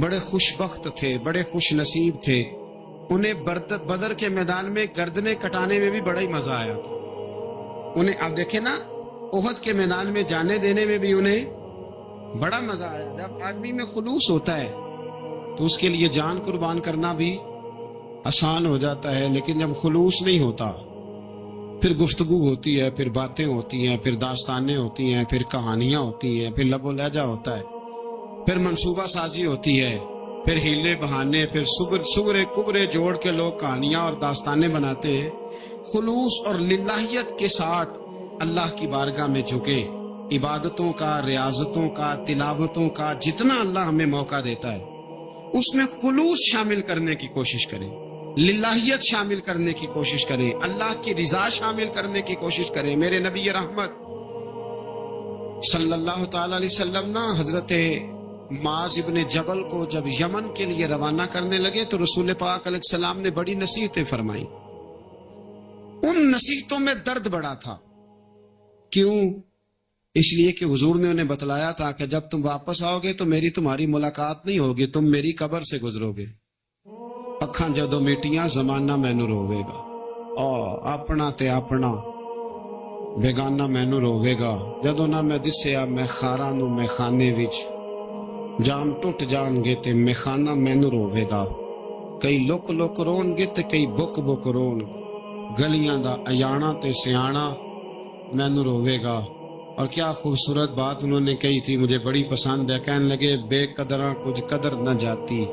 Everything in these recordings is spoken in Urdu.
بڑے خوش بخت تھے، بڑے خوش نصیب تھے. انہیں بدر کے میدان میں گردنیں کٹانے میں بھی بڑا ہی مزہ آیا تھا. انہیں آپ دیکھیں نا، احد کے میدان میں جانے دینے میں بھی انہیں بڑا مزہ آیا. جب آدمی میں خلوص ہوتا ہے تو اس کے لیے جان قربان کرنا بھی آسان ہو جاتا ہے. لیکن جب خلوص نہیں ہوتا، پھر گفتگو ہوتی ہے، پھر باتیں ہوتی ہیں، پھر داستانیں ہوتی ہیں، پھر کہانیاں ہوتی ہیں، پھر لب و لہجہ ہوتا ہے، پھر منصوبہ سازی ہوتی ہے، پھر ہیلے بہانے، پھر سگرے کبرے جوڑ کے لوگ کہانیاں اور داستانیں بناتے ہیں. خلوص اور للہیت کے ساتھ اللہ کی بارگاہ میں جھکیں. عبادتوں کا، ریاضتوں کا، تلاوتوں کا جتنا اللہ ہمیں موقع دیتا ہے اس میں خلوص شامل کرنے کی کوشش کریں، للہیت شامل کرنے کی کوشش کریں، اللہ کی رضا شامل کرنے کی کوشش کریں. میرے نبی رحمت صلی اللہ تعالی علیہ وسلم نا حضرت معاذ ابن جبل کو جب یمن کے لیے روانہ کرنے لگے تو رسول پاک علیہ السلام نے بڑی نصیحتیں فرمائیں. ان نصیحتوں میں درد بڑا تھا. کیوں؟ اس لیے کہ حضور نے انہیں بتلایا تھا کہ جب تم واپس آؤ گے تو میری تمہاری ملاقات نہیں ہوگی، تم میری قبر سے گزرو گے. اکھاں جدو میٹیاں زمانہ مینوں روے گا، اپنا تے اپنا بیگانہ مینوں روے گا. جدو نہ میں دسیا میں خاراں نوں میں خانے وچ، جام ٹوٹ جان گے تے میں خانہ مینوں روے گا. کئی لک لک رون گے تے کئی بک بک رون، گلیاں دا ایانا تے سیانا مینوں روے گا. اور کیا خوبصورت بات انہوں نے کہی تھی، مجھے بڑی پسند ہے. کہنے لگے بے قدراں کچھ قدر نہ جاتی،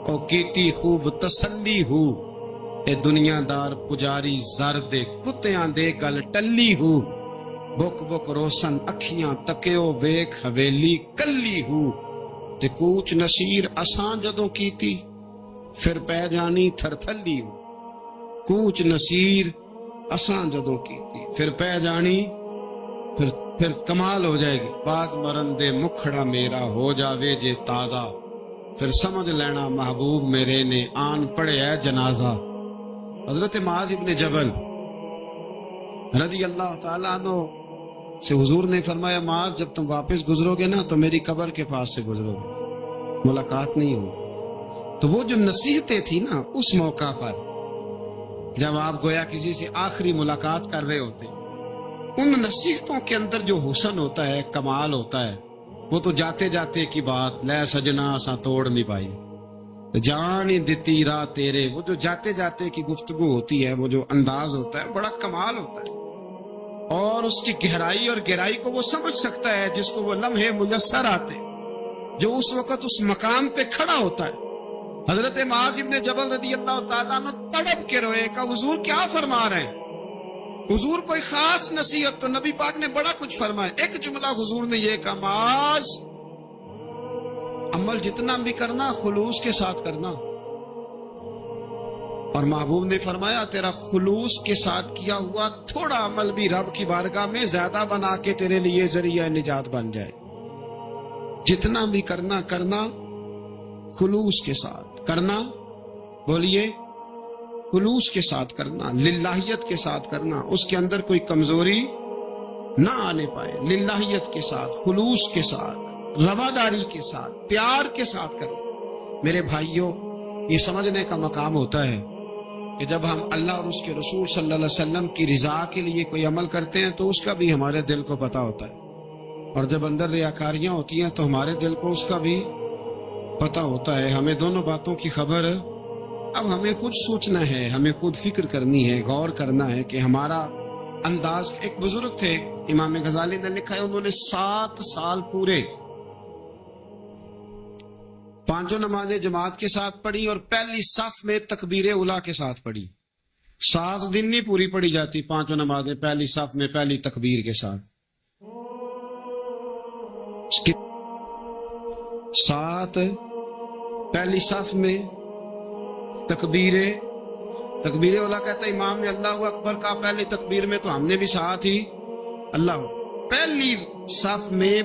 او کیتی خوب تسلی ہو، اے دنیا دار پجاری زر دے کتیاں دے گل ٹلی ہو. بک بک روشن اکھیاں تکیو ویکھ حویلی کلی ہو. تے کوچ نصیر اساں جدوں کیتی پھر پہ جانی تھر تھلی ہو. کوچ نصیر اساں جدوں کیتی پھر پہ جانی پھر کمال ہو جائے گی. بعد مرن دے مکھڑا میرا ہو جاوے جے تازہ، پھر سمجھ لینا محبوب میرے نے آن پڑے ہے جنازہ. حضرت معاذ ابن جبل رضی اللہ تعالیٰ عنہ سے حضور نے فرمایا، معاذ جب تم واپس گزرو گے نا تو میری قبر کے پاس سے گزرو گے، ملاقات نہیں ہوگی. تو وہ جو نصیحتیں تھی نا اس موقع پر جب آپ گویا کسی سے آخری ملاقات کر رہے ہوتے، ان نصیحتوں کے اندر جو حسن ہوتا ہے، کمال ہوتا ہے، وہ تو جاتے جاتے کی بات لے سجنا سا توڑ نہیں پائی، جان ہی دتی راہ تیرے، وہ جو جاتے جاتے کی گفتگو ہوتی ہے، وہ جو انداز ہوتا ہے بڑا کمال ہوتا ہے. اور اس کی گہرائی اور گہرائی کو وہ سمجھ سکتا ہے جس کو وہ لمحے میسر آتے، جو اس وقت اس مقام پہ کھڑا ہوتا ہے. حضرت معاذ ابن جبل رضی اللہ تعالیٰ عنہ تڑپ کے روئے کہ حضور کیا فرما رہے ہیں. حضور کوئی خاص نصیحت تو نبی پاک نے بڑا کچھ فرمایا. ایک جملہ حضور نے یہ کہا، معاذ عمل جتنا بھی کرنا خلوص کے ساتھ کرنا. اور محبوب نے فرمایا تیرا خلوص کے ساتھ کیا ہوا تھوڑا عمل بھی رب کی بارگاہ میں زیادہ بنا کے تیرے لیے ذریعہ نجات بن جائے. جتنا بھی کرنا خلوص کے ساتھ کرنا. بولیے، خلوص کے ساتھ کرنا، للہیت کے ساتھ کرنا، اس کے اندر کوئی کمزوری نہ آنے پائے. للہیت کے ساتھ، خلوص کے ساتھ، رواداری کے ساتھ، پیار کے ساتھ کرنا. میرے بھائیوں، یہ سمجھنے کا مقام ہوتا ہے کہ جب ہم اللہ اور اس کے رسول صلی اللہ علیہ وسلم کی رضا کے لیے کوئی عمل کرتے ہیں تو اس کا بھی ہمارے دل کو پتہ ہوتا ہے، اور جب اندر ریاکاریاں ہوتی ہیں تو ہمارے دل کو اس کا بھی پتہ ہوتا ہے. ہمیں دونوں باتوں کی خبر اب ہمیں خود سوچنا ہے، ہمیں خود فکر کرنی ہے، غور کرنا ہے کہ ہمارا انداز. ایک بزرگ تھے امام غزالی نے لکھا ہے، انہوں نے 7 سال پورے پانچوں نمازیں جماعت کے ساتھ پڑھی اور پہلی صف میں تکبیر اولیٰ کے ساتھ پڑھی. 7 دن نہیں پوری پڑھی جاتی پانچوں نمازیں پہلی صف میں پہلی تکبیر کے ساتھ. 7 پہلی صف میں تکبیر اولیٰ کہتا ہے امام نے اللہ اکبر کہا پہلی تکبیر میں تو ہم نے بھی ساتھ ہی اللہ. پہلی صف میں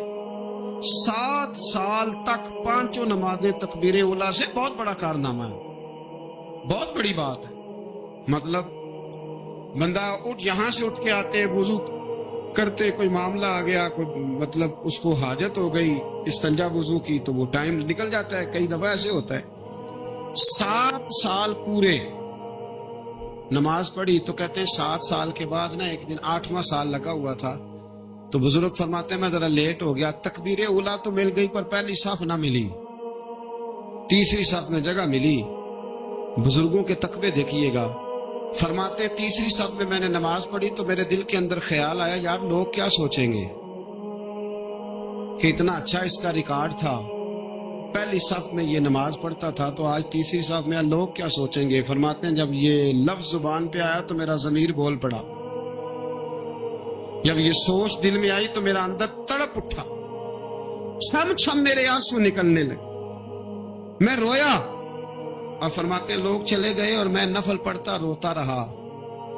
7 سال تک پانچوں نمازیں تکبیر اولیٰ سے بہت بڑا کارنامہ ہے، بہت بڑی بات ہے. مطلب بندہ یہاں سے اٹھ کے آتے وضو کرتے کوئی معاملہ آ گیا، کوئی مطلب اس کو حاجت ہو گئی استنجا وضو کی، تو وہ ٹائم نکل جاتا ہے. کئی دفعہ ایسے ہوتا ہے. 7 سال پورے نماز پڑھی تو کہتے ہیں 7 سال کے بعد نا ایک دن 8واں سال لگا ہوا تھا تو بزرگ فرماتے ہیں میں ذرا لیٹ ہو گیا، تکبیر اولا تو مل گئی پر پہلی صف نہ ملی، تیسری صف میں جگہ ملی. بزرگوں کے تقوی دیکھیے گا. فرماتے تیسری صف میں نے نماز پڑھی تو میرے دل کے اندر خیال آیا یار لوگ کیا سوچیں گے کہ اتنا اچھا اس کا ریکارڈ تھا، پہلی صف میں یہ نماز پڑھتا تھا تو آج تیسری صف میں لوگ کیا سوچیں گے. فرماتے ہیں جب یہ لفظ زبان پہ آیا تو میرا ضمیر بول پڑا، جب یہ سوچ دل میں آئی تو میرا اندر تڑپ اٹھا، چھم چھم میرے آنسو نکلنے لگے، میں رویا. اور فرماتے ہیں لوگ چلے گئے اور میں نفل پڑھتا روتا رہا.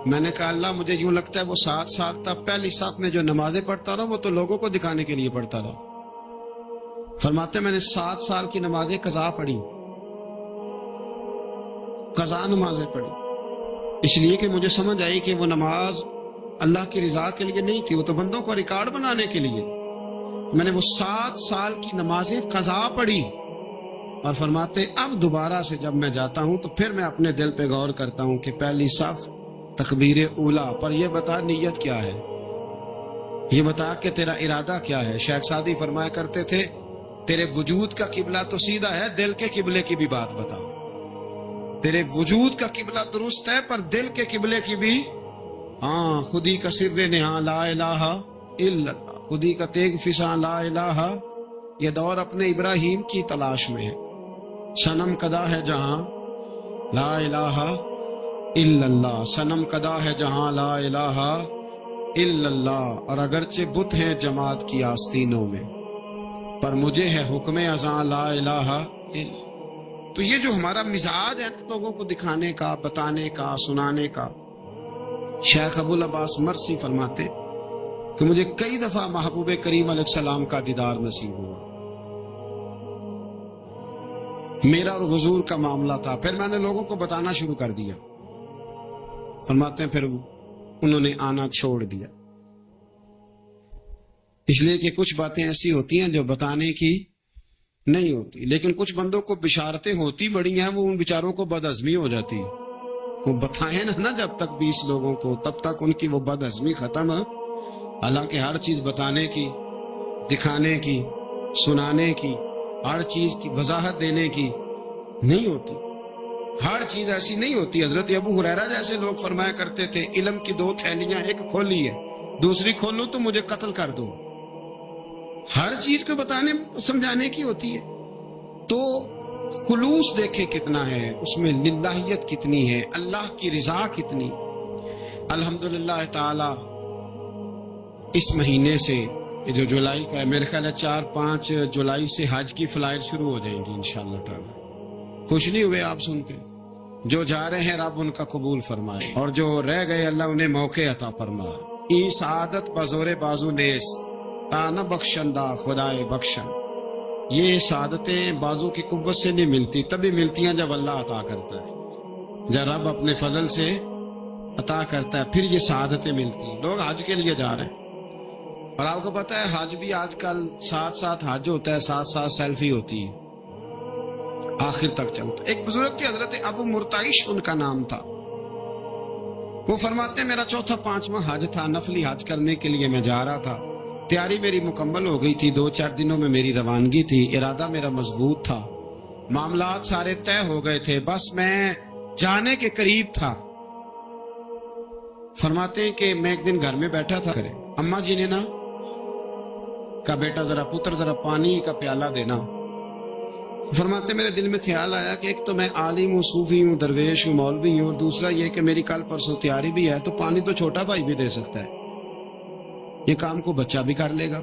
میں نے کہا اللہ مجھے یوں لگتا ہے وہ 7 سال تک پہلی صف میں جو نمازیں پڑھتا رہا وہ تو لوگوں کو دکھانے کے لیے پڑھتا رہا. فرماتے ہیں میں نے 7 سال کی نمازیں قضا پڑھی، قضا نمازیں پڑھی، اس لیے کہ مجھے سمجھ آئی کہ وہ نماز اللہ کی رضا کے لیے نہیں تھی، وہ تو بندوں کو ریکارڈ بنانے کے لیے. میں نے وہ 7 سال کی نمازیں قضا پڑھی. اور فرماتے اب دوبارہ سے جب میں جاتا ہوں تو پھر میں اپنے دل پہ غور کرتا ہوں کہ پہلی صف تکبیر اولا پر یہ بتا نیت کیا ہے، یہ بتا کہ تیرا ارادہ کیا ہے. شیخ سعدی فرمایا کرتے تھے تیرے وجود کا قبلہ تو سیدھا ہے، دل کے قبلے کی بھی بات بتا. تیرے وجود کا قبلہ درست ہے پر دل کے قبلے کی بھی، ہاں خودی کا سر نہاں لا الہ الا اللہ، خودی کا تیگ فساں لا الہ. یہ دور اپنے ابراہیم کی تلاش میں ہے. صنم کدا ہے جہاں لا الہ الا اللہ، صنم کدا ہے جہاں لا الہ الا اللہ. اور اگرچہ بت ہیں جماعت کی آستینوں میں پر مجھے ہے حکم ازاں لا الہ الا. تو یہ جو ہمارا مزاج ہے لوگوں کو دکھانے کا، بتانے کا، سنانے کا. شیخ ابو العباس مرسی فرماتے کہ مجھے کئی دفعہ محبوب کریم علیہ السلام کا دیدار نصیب ہوا. میرا اور حضور کا معاملہ تھا، پھر میں نے لوگوں کو بتانا شروع کر دیا. فرماتے ہیں پھر انہوں نے آنا چھوڑ دیا، اس لیے کہ کچھ باتیں ایسی ہوتی ہیں جو بتانے کی نہیں ہوتی. لیکن کچھ بندوں کو بشارتیں ہوتی بڑی ہیں، وہ ان بیچاروں کو بد ہضمی ہو جاتی. وہ بتائیں نا جب تک 20 لوگوں کو، تب تک ان کی وہ بد ہضمی ختم. حالانکہ ہر چیز بتانے کی، دکھانے کی، سنانے کی، ہر چیز کی وضاحت دینے کی نہیں ہوتی. ہر چیز ایسی نہیں ہوتی. حضرت ابو ہریرہ جیسے لوگ فرمایا کرتے تھے علم کی 2 تھیلیاں، ایک کھولی ہے دوسری کھولو تو مجھے قتل کر دو. ہر چیز کو بتانے سمجھانے کی ہوتی ہے. تو خلوص دیکھے کتنا ہے اس میں، للہیت کتنی ہے، اللہ کی رضا کتنی. الحمدللہ تعالی اس مہینے سے جو جولائی کا ہے، میرے خیال ہے 4-5 جولائی سے حج کی فلائٹ شروع ہو جائیں گی انشاءاللہ تعالی. خوش نہیں ہوئے آپ سن کے؟ جو جا رہے ہیں رب ان کا قبول فرمائے، اور جو رہ گئے اللہ انہیں موقع عطا فرمائے. ای سعادت بزور بازو نیس تانا بخشندہ خدائے بخشن. یہ سعادتیں بازو کی قوت سے نہیں ملتی، تبھی ملتی ہیں جب اللہ عطا کرتا ہے، جب رب اپنے فضل سے عطا کرتا ہے پھر یہ سعادتیں ملتی ہیں. لوگ حج کے لیے جا رہے ہیں، اور آپ کو پتا ہے حج بھی آج کل 7 حج ہوتا ہے، 7 سیلفی ہوتی ہے، آخر تک چلتا. ایک بزرگ کے حضرت ابو مرتعش ان کا نام تھا. وہ فرماتے ہیں میرا 4-5واں حج تھا، نفلی حج کرنے کے لیے میں جا رہا تھا. تیاری میری مکمل ہو گئی تھی، 2-4 دنوں میں میری روانگی تھی. ارادہ میرا مضبوط تھا، معاملات سارے طے ہو گئے تھے، بس میں جانے کے قریب تھا. فرماتے ہیں کہ میں ایک دن گھر میں بیٹھا تھا، اماں جی نے نا کہا بیٹا ذرا پتر ذرا پانی کا پیالہ دینا. فرماتے میرے دل میں خیال آیا کہ ایک تو میں عالم ہوں، صوفی ہوں، درویش ہوں، مولوی ہوں، اور دوسرا یہ کہ میری کل پرسوں تیاری بھی ہے، تو پانی تو چھوٹا بھائی بھی دے سکتا ہے، یہ کام کو بچہ بھی کر لے گا.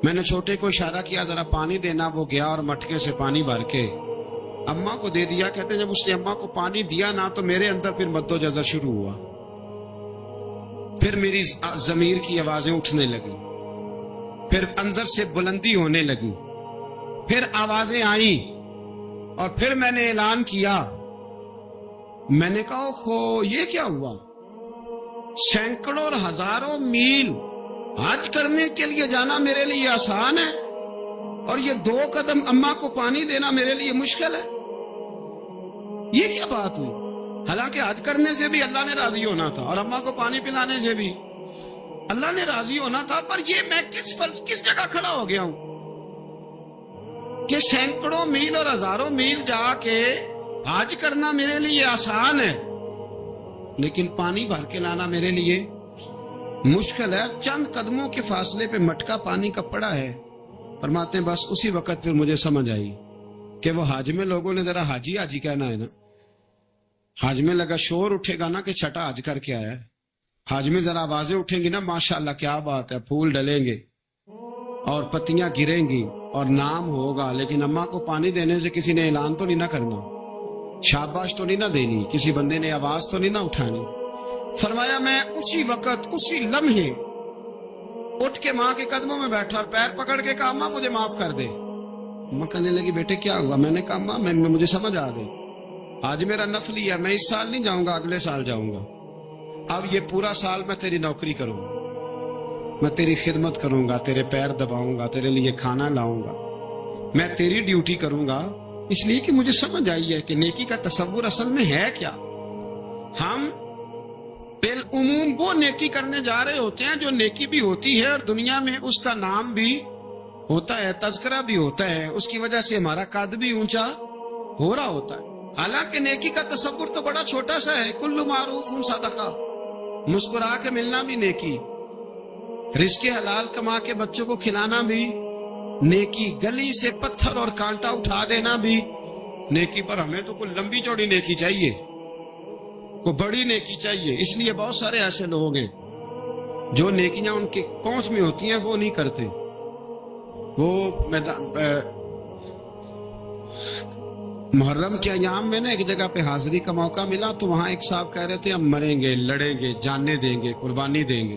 میں نے چھوٹے کو اشارہ کیا ذرا پانی دینا، وہ گیا اور مٹکے سے پانی بھر کے اماں کو دے دیا. کہتے ہیں جب اس نے اماں کو پانی دیا نا تو میرے اندر پھر مد و جزر شروع ہوا. پھر میری ضمیر کی آوازیں اٹھنے لگی، پھر اندر سے بلندی ہونے لگی، پھر آوازیں آئیں، اور پھر میں نے اعلان کیا. میں نے کہا خو یہ کیا ہوا؟ سینکڑوں اور ہزاروں میل حج کرنے کے لیے جانا میرے لیے آسان ہے اور یہ 2 قدم اماں کو پانی دینا میرے لیے مشکل ہے؟ یہ کیا بات ہوئی؟ حالانکہ حج کرنے سے بھی اللہ نے راضی ہونا تھا اور اماں کو پانی پلانے سے بھی اللہ نے راضی ہونا تھا، پر یہ میں کس جگہ کھڑا ہو گیا ہوں کہ سینکڑوں میل اور ہزاروں میل جا کے حج کرنا میرے لیے آسان ہے لیکن پانی بھر کے لانا میرے لیے مشکل ہے۔ چند قدموں کے فاصلے پہ مٹکا پانی کا پڑا ہے۔ فرماتے ہیں بس اسی وقت پھر مجھے سمجھ آئی کہ وہ حج میں لوگوں نے ذرا حاجی حاجی کہنا ہے نا، حج میں لگا شور اٹھے گا نا کہ چھٹا حج کر کے آیا ہے، حج میں ذرا آوازیں اٹھیں گی نا ماشاءاللہ کیا بات ہے، پھول ڈلیں گے اور پتیاں گریں گی اور نام ہوگا، لیکن اماں کو پانی دینے سے کسی نے اعلان تو نہیں نہ کرنا، شاباش تو نہیں نہ دینی، کسی بندے نے آواز تو نہیں نہ اٹھانی۔ فرمایا میں اسی وقت اسی لمحے اٹھ کے ماں کے قدموں میں بیٹھا اور پیر پکڑ کے کہا ماں مجھے معاف کر دے۔ ماں کہنے لگی بیٹے کیا ہوا؟ میں نے کہا ماں مجھے سمجھ آ گئی، آج میرا نفلی ہے، میں اس سال نہیں جاؤں گا، اگلے سال جاؤں گا، اب یہ پورا سال میں تیری نوکری کروں گا، میں تیری خدمت کروں گا، تیرے پیر دباؤں گا، تیرے لیے کھانا لاؤں گا، میں تیری ڈیوٹی کروں گا، اس لیے کہ مجھے سمجھ آئی ہے کہ نیکی کا تصور اصل میں ہے کیا۔ ہم بالعموم وہ نیکی کرنے جا رہے ہوتے ہیں جو نیکی بھی ہوتی ہے اور دنیا میں اس کا نام بھی ہوتا ہے، تذکرہ بھی ہوتا ہے، اس کی وجہ سے ہمارا قد بھی اونچا ہو رہا ہوتا ہے۔ حالانکہ نیکی کا تصور تو بڑا چھوٹا سا ہے، کل معروف صدقہ، مسکرا کے ملنا بھی نیکی، رزق حلال کما کے بچوں کو کھلانا بھی نیکی، گلی سے پتھر اور کانٹا اٹھا دینا بھی نیکی، پر ہمیں تو کوئی لمبی چوڑی نیکی چاہیے، کوئی بڑی نیکی چاہیے۔ اس لیے بہت سارے ایسے لوگ ہیں جو نیکیاں ان کے پہنچ میں ہوتی ہیں وہ نہیں کرتے۔ وہ محرم کے ایام میں نا ایک جگہ پہ حاضری کا موقع ملا تو وہاں ایک صاحب کہہ رہے تھے ہم مریں گے، لڑیں گے، جانیں دیں گے، قربانی دیں گے،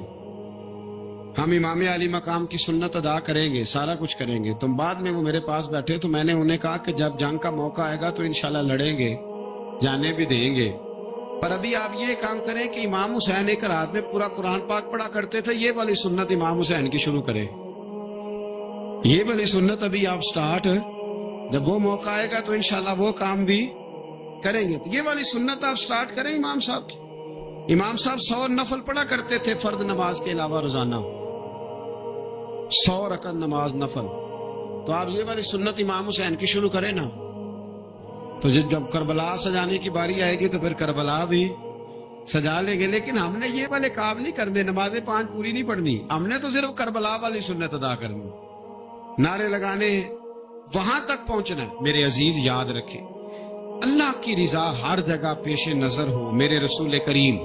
ہم امام علی مقام کی سنت ادا کریں گے، سارا کچھ کریں گے۔ تو بعد میں وہ میرے پاس بیٹھے تو میں نے انہیں کہا کہ جب جنگ کا موقع آئے گا تو انشاءاللہ لڑیں گے، جانے بھی دیں گے، پر ابھی آپ یہ کام کریں کہ امام حسین ایک رات میں پورا قرآن پاک پڑھا کرتے تھے، یہ والی سنت امام حسین کی شروع کریں، یہ والی سنت ابھی آپ سٹارٹ، جب وہ موقع آئے گا تو انشاءاللہ وہ کام بھی کریں گے، تو یہ والی سنت آپ سٹارٹ کریں امام صاحب کی۔ امام صاحب 100 نفل پڑھا کرتے تھے فرض نماز کے علاوہ روزانہ، 100 رکعت نماز نفل، تو آپ یہ والی سنت امام حسین کی شروع کریں نا، تو جب کربلا سجانے کی باری آئے گی تو پھر کربلا بھی سجا لیں گے۔ لیکن ہم نے یہ والے کام نہیں کرنے، نمازیں 5 پوری نہیں پڑھنی، ہم نے تو صرف کربلا والی سنت ادا کرنی، نعرے لگانے، وہاں تک پہنچنا ہے۔ میرے عزیز یاد رکھیں، اللہ کی رضا ہر جگہ پیش نظر ہو۔ میرے رسول کریم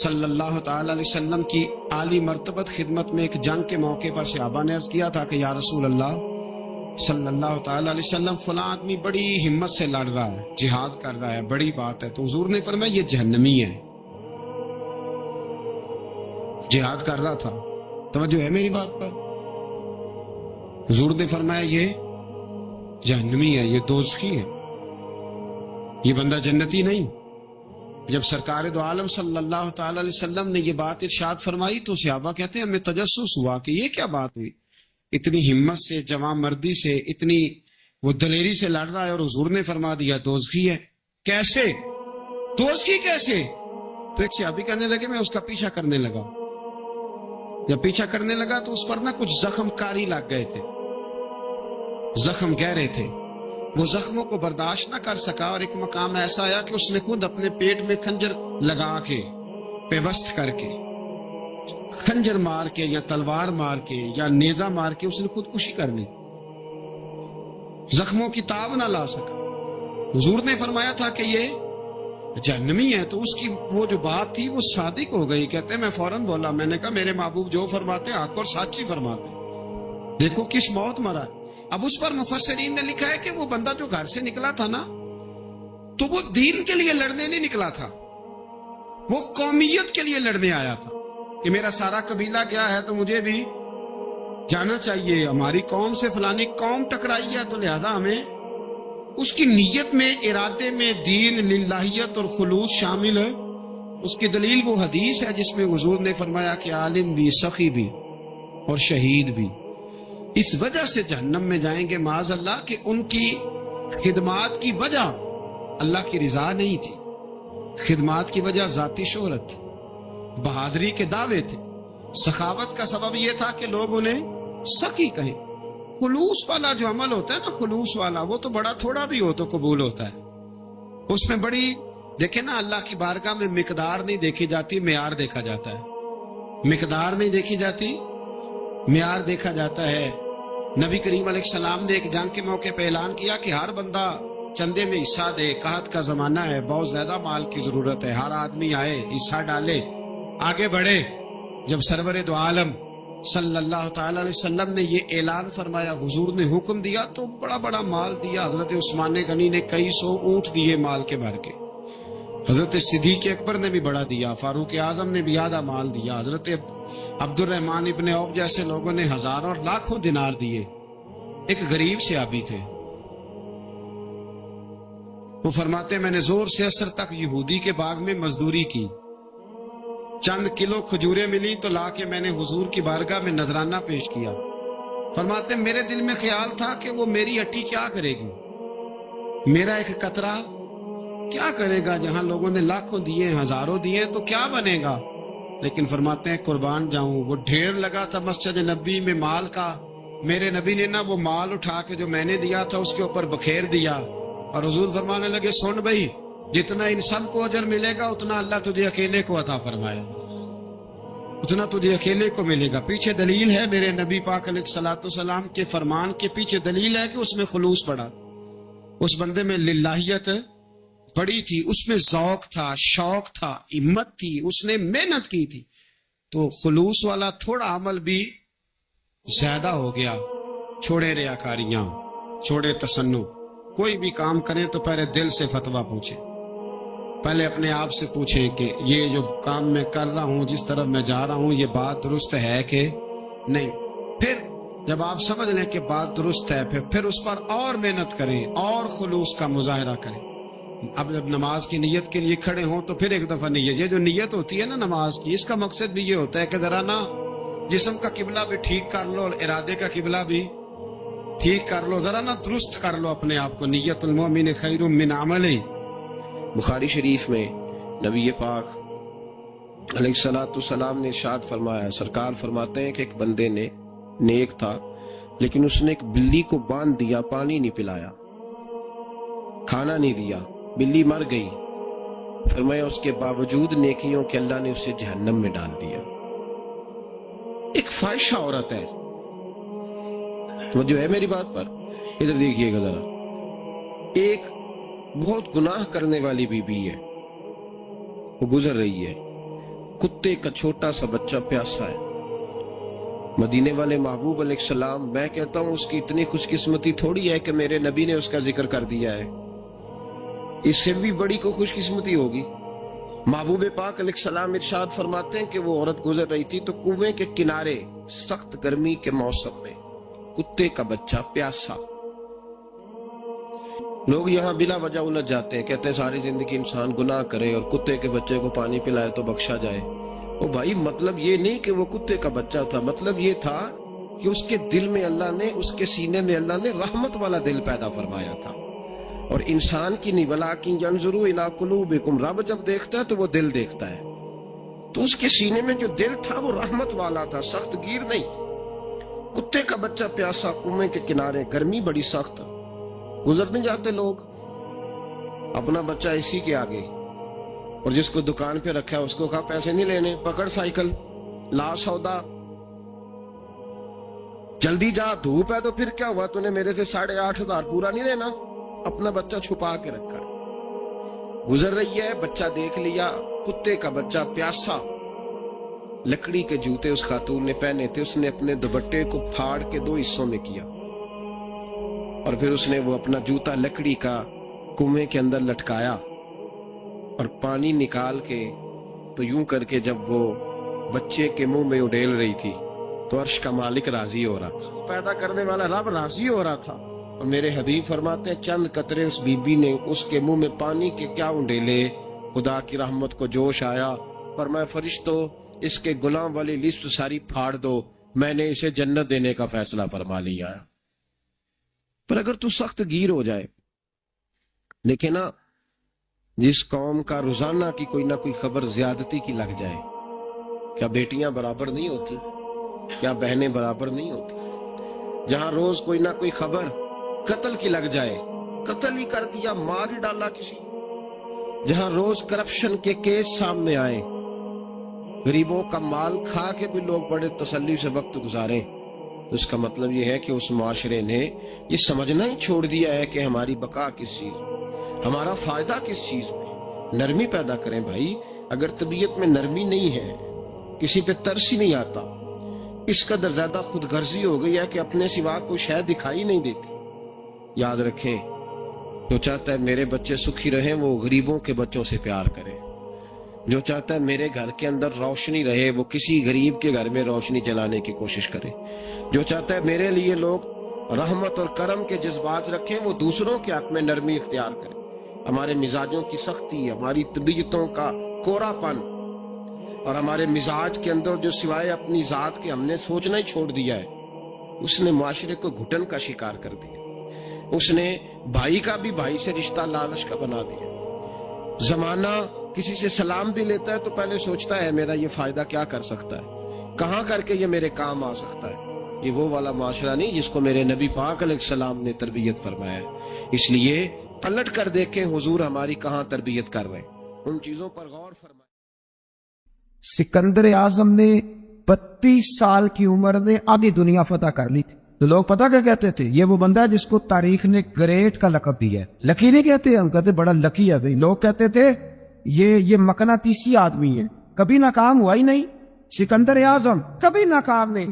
صلی اللہ تعالی علیہ وسلم کی عالی مرتبت خدمت میں ایک جنگ کے موقع پر صحابہ نے عرض کیا تھا کہ یا رسول اللہ صلی اللہ تعالی علیہ وسلم فلاں آدمی بڑی ہمت سے لڑ رہا ہے، جہاد کر رہا ہے، بڑی بات ہے، تو حضور نے فرمایا یہ جہنمی ہے، جہاد کر رہا تھا، توجہ ہے میری بات پر؟ حضور نے فرمایا یہ جہنمی ہے، یہ دوزخی ہے، یہ بندہ جنتی نہیں۔ جب سرکار دو عالم صلی اللہ تعالی علیہ وسلم نے یہ بات ارشاد فرمائی تو صحابہ کہتے ہیں ہمیں تجسس ہوا کہ یہ کیا بات ہوئی، اتنی ہمت سے، جوان مردی سے، اتنی وہ دلیری سے لڑ رہا ہے اور حضور نے فرما دیا دوزخی ہے۔ کیسے دوزخی کیسے؟ تو ایک صحابی کہنے لگے میں اس کا پیچھا کرنے لگا، جب پیچھا کرنے لگا تو اس پر نہ کچھ زخم کاری لگ گئے تھے، زخم گہرے تھے، وہ زخموں کو برداشت نہ کر سکا اور ایک مقام ایسا آیا کہ اس نے خود اپنے پیٹ میں خنجر لگا کے، پیوست کر کے، خنجر مار کے یا تلوار مار کے یا نیزہ مار کے اس نے خودکشی کر لی، زخموں کی تاب نہ لا سکا۔ حضور نے فرمایا تھا کہ یہ جہنمی ہے، تو اس کی وہ جو بات تھی وہ صادق ہو گئی۔ کہتے میں فوراً بولا، میں نے کہا میرے محبوب جو فرماتے حق اور سچ ہی فرماتے، دیکھو کس موت مرا۔ اب اس پر مفسرین نے لکھا ہے کہ وہ بندہ جو گھر سے نکلا تھا نا تو وہ دین کے لیے لڑنے نہیں نکلا تھا، وہ قومیت کے لیے لڑنے آیا تھا کہ میرا سارا قبیلہ کیا ہے تو مجھے بھی جانا چاہیے، ہماری قوم سے فلانی قوم ٹکرائی ہے تو لہذا ہمیں، اس کی نیت میں، ارادے میں دین، للہیت اور خلوص شامل اس کی دلیل وہ حدیث ہے جس میں حضور نے فرمایا کہ عالم بھی، سخی بھی اور شہید بھی اس وجہ سے جہنم میں جائیں گے معاذ اللہ کہ ان کی خدمات کی وجہ اللہ کی رضا نہیں تھی، خدمات کی وجہ ذاتی شہرت تھی، بہادری کے دعوے تھے، سخاوت کا سبب یہ تھا کہ لوگ انہیں سخی کہیں۔ خلوص والا جو عمل ہوتا ہے نا، خلوص والا، وہ تو بڑا تھوڑا بھی ہو تو قبول ہوتا ہے، اس میں بڑی دیکھیں نا، اللہ کی بارگاہ میں مقدار نہیں دیکھی جاتی، معیار دیکھا جاتا ہے، مقدار نہیں دیکھی جاتی، معیار دیکھا جاتا ہے۔ نبی کریم علیہ السلام نے ایک جنگ کے موقع پہ اعلان کیا کہ ہر بندہ چندے میں حصہ دے، قحط کا زمانہ ہے، بہت زیادہ مال کی ضرورت ہے، ہر آدمی آئے، حصہ ڈالے، آگے بڑھے۔ جب سرور دو عالم صلی اللہ تعالی علیہ وسلم نے یہ اعلان فرمایا، حضور نے حکم دیا تو بڑا بڑا مال دیا۔ حضرت عثمان غنی نے کئی سو اونٹ دیے مال کے بھر کے، حضرت صدیق اکبر نے بھی بڑا دیا، فاروق اعظم نے بھی آدھا مال دیا، حضرت عبد الرحمن ابن عوف جیسے لوگوں نے ہزاروں اور لاکھوں دینار دیے۔ ایک غریب صحابی تھے، وہ فرماتے میں نے زور سے عصر تک یہودی کے باغ میں مزدوری کی، چند کلو کھجوریں ملی تو لا کے میں نے حضور کی بارگاہ میں نذرانہ پیش کیا۔ فرماتے میرے دل میں خیال تھا کہ وہ میری ہٹی کیا کرے گی، میرا ایک قطرہ کیا کرے گا، جہاں لوگوں نے لاکھوں دیے، ہزاروں دیے تو کیا بنے گا۔ لیکن فرماتے ہیں قربان جاؤں، وہ ڈھیر لگا تھا مسجد نبی میں مال کا، میرے نبی نے نا وہ مال اٹھا کے جو میں نے دیا تھا اس کے اوپر بکھیر دیا، اور حضور فرمانے لگے سن بھائی، جتنا ان سب کو اجر ملے گا اتنا اللہ تجھے اکیلے کو عطا فرمائے، اتنا تجھے اکیلے کو ملے گا۔ پیچھے دلیل ہے، میرے نبی پاک علیہ الصلوۃ والسلام کے فرمان کے پیچھے دلیل ہے کہ اس میں خلوص پڑا، اس بندے میں للہیت بڑی تھی، اس میں ذوق تھا، شوق تھا، ہمت تھی، اس نے محنت کی تھی۔ تو خلوص والا تھوڑا عمل بھی زیادہ ہو گیا۔ چھوڑے ریاکاریاں، چھوڑے تصنع، کوئی بھی کام کریں تو پہلے دل سے فتویٰ پوچھیں، پہلے اپنے آپ سے پوچھیں کہ یہ جو کام میں کر رہا ہوں، جس طرف میں جا رہا ہوں، یہ بات درست ہے کہ نہیں۔ پھر جب آپ سمجھ لیں کہ بات درست ہے، پھر اس پر اور محنت کریں اور خلوص کا مظاہرہ کریں۔ اب جب نماز کی نیت کے لیے کھڑے ہوں تو پھر ایک دفعہ نیت، یہ جو نیت ہوتی ہے نا نماز کی، اس کا مقصد بھی یہ ہوتا ہے کہ ذرا نا جسم کا قبلہ بھی ٹھیک کر لو اور ارادے کا قبلہ بھی ٹھیک کر لو، ذرا نا درست کر لو اپنے آپ کو۔ نیت المومن خیر من عمل۔ بخاری شریف میں نبی پاک علیہ الصلوۃ والسلام نے ارشاد فرمایا، سرکار فرماتے ہیں کہ ایک بندے نے نیک تھا لیکن اس نے ایک بلی کو باندھ دیا، پانی نہیں پلایا، کھانا نہیں دیا، بلی مر گئی۔ فرمایا اس کے باوجود نیکیوں کے اللہ نے اسے جہنم میں ڈال دیا۔ ایک فاحشہ عورت ہے، توجہ ہے میری بات پر، ادھر دیکھیے گا ذرا، ایک بہت گناہ کرنے والی بی بی ہے، وہ گزر رہی ہے، کتے کا چھوٹا سا بچہ پیاسا ہے۔ مدینے والے محبوب علیہ السلام، میں کہتا ہوں اس کی اتنی خوش قسمتی تھوڑی ہے کہ میرے نبی نے اس کا ذکر کر دیا ہے، اس سے بھی بڑی کو خوش قسمتی ہوگی۔ محبوب پاک علیہ السلام ارشاد فرماتے ہیں کہ وہ عورت گزر رہی تھی تو کنویں کے کنارے سخت گرمی کے موسم میں کتے کا بچہ پیاسا۔ لوگ یہاں بلا وجہ الجھ جاتے ہیں، کہتے ہیں ساری زندگی انسان گناہ کرے اور کتے کے بچے کو پانی پلائے تو بخشا جائے۔ او بھائی، مطلب یہ نہیں کہ وہ کتے کا بچہ تھا، مطلب یہ تھا کہ اس کے دل میں اللہ نے، اس کے سینے میں اللہ نے رحمت والا دل پیدا فرمایا تھا۔ اور انسان کی نہیں، وَلَٰكِن يَنظُرُ إِلَىٰ قُلُوبِكُمْ، رب جب دیکھتا ہے تو وہ دل دیکھتا ہے، تو اس کے سینے میں جو دل تھا وہ رحمت والا تھا، سخت گیر نہیں۔ کتے کا بچہ پیاسا، کنویں کے کنارے، گرمی بڑی سخت، گزر نہیں جاتے لوگ، اپنا بچہ اسی کے آگے، اور جس کو دکان پہ رکھا ہے اس کو کہا پیسے نہیں لینے، پکڑ سائیکل، لا سودا، جلدی جا، دھوپ ہے۔ تو پھر کیا ہوا، تو نے میرے سے 8,500 پورا نہیں لینا، اپنا بچہ چھپا کے رکھا، گزر رہی ہے، بچہ دیکھ لیا، کتے کا بچہ پیاسا، لکڑی کے جوتے اس خاتون نے پہنے تھے، اس نے اپنے دوپٹے کو پھاڑ کے 2 حصوں میں کیا، اور پھر اس نے وہ اپنا جوتا لکڑی کا کنویں کے اندر لٹکایا، اور پانی نکال کے تو یوں کر کے جب وہ بچے کے منہ میں اڈیل رہی تھی تو عرش کا مالک راضی ہو رہا تھا، پیدا کرنے والا رب راضی ہو رہا تھا۔ اور میرے حبیب فرماتے ہیں چند قطرے اس بی بی نے اس کے منہ میں پانی کے کیا اڈیلے، خدا کی رحمت کو جوش آیا، فرمایا فرشتوں اس کے غلام والی لسٹ ساری پھاڑ دو، میں نے اسے جنت دینے کا فیصلہ فرما لیا ہے۔ پر اگر تو سخت گیر ہو جائے، دیکھیں نا، جس قوم کا روزانہ کی کوئی نہ کوئی خبر زیادتی کی لگ جائے، کیا بیٹیاں برابر نہیں ہوتی؟ کیا بہنیں برابر نہیں ہوتی؟ جہاں روز کوئی نہ کوئی خبر قتل کی لگ جائے، قتل ہی کر دیا، مار ہی ڈالا کسی، جہاں روز کرپشن کے کیس سامنے آئے، غریبوں کا مال کھا کے بھی لوگ بڑے تسلی سے وقت گزاریں، تو اس کا مطلب یہ ہے کہ اس معاشرے نے یہ سمجھنا ہی چھوڑ دیا ہے کہ ہماری بقا کس چیز میں، ہمارا فائدہ کس چیز میں۔ نرمی پیدا کریں بھائی، اگر طبیعت میں نرمی نہیں ہے، کسی پہ ترس ہی نہیں آتا، اس قدر زیادہ خود غرضی ہو گئی ہے کہ اپنے سوا کوئی شے دکھائی نہیں دیتی۔ یاد رکھیں، جو چاہتا ہے میرے بچے سکھی رہیں وہ غریبوں کے بچوں سے پیار کرے، جو چاہتا ہے میرے گھر کے اندر روشنی رہے وہ کسی غریب کے گھر میں روشنی جلانے کی کوشش کرے، جو چاہتا ہے میرے لیے لوگ رحمت اور کرم کے جذبات رکھیں وہ دوسروں کے حق میں نرمی اختیار کرے۔ ہمارے مزاجوں کی سختی، ہماری طبیعتوں کا کورا پن اور ہمارے مزاج کے اندر جو سوائے اپنی ذات کے ہم نے سوچنا ہی چھوڑ دیا ہے، اس نے معاشرے کو گھٹن کا شکار کر دیا، اس نے بھائی کا بھی بھائی سے رشتہ لالچ کا بنا دیا۔ زمانہ کسی سے سلام بھی لیتا ہے تو پہلے سوچتا ہے میرا یہ فائدہ کیا کر سکتا ہے، کہاں کر کے یہ میرے کام آ سکتا ہے۔ یہ وہ والا معاشرہ نہیں جس کو میرے نبی پاک علیہ السلام نے تربیت فرمایا ہے۔ اس لیے پلٹ کر دیکھیں حضور ہماری کہاں تربیت کر رہے ہیں، ان چیزوں پر غور فرمائیں۔ سکندر اعظم نے 32 سال کی عمر میں آدھی دنیا فتح کر لی تھی، تو لوگ پتہ کیا کہتے تھے؟ یہ وہ بندہ ہے جس کو تاریخ نے گریٹ کا لقب دیا ہے۔ لکی نہیں کہتے، ہم کہتے بڑا لکی ہے بھائی۔ لوگ کہتے تھے یہ مقناطیسی آدمی ہے، کبھی ناکام ہوا ہی نہیں۔ سکندر اعظم کبھی ناکام نہیں،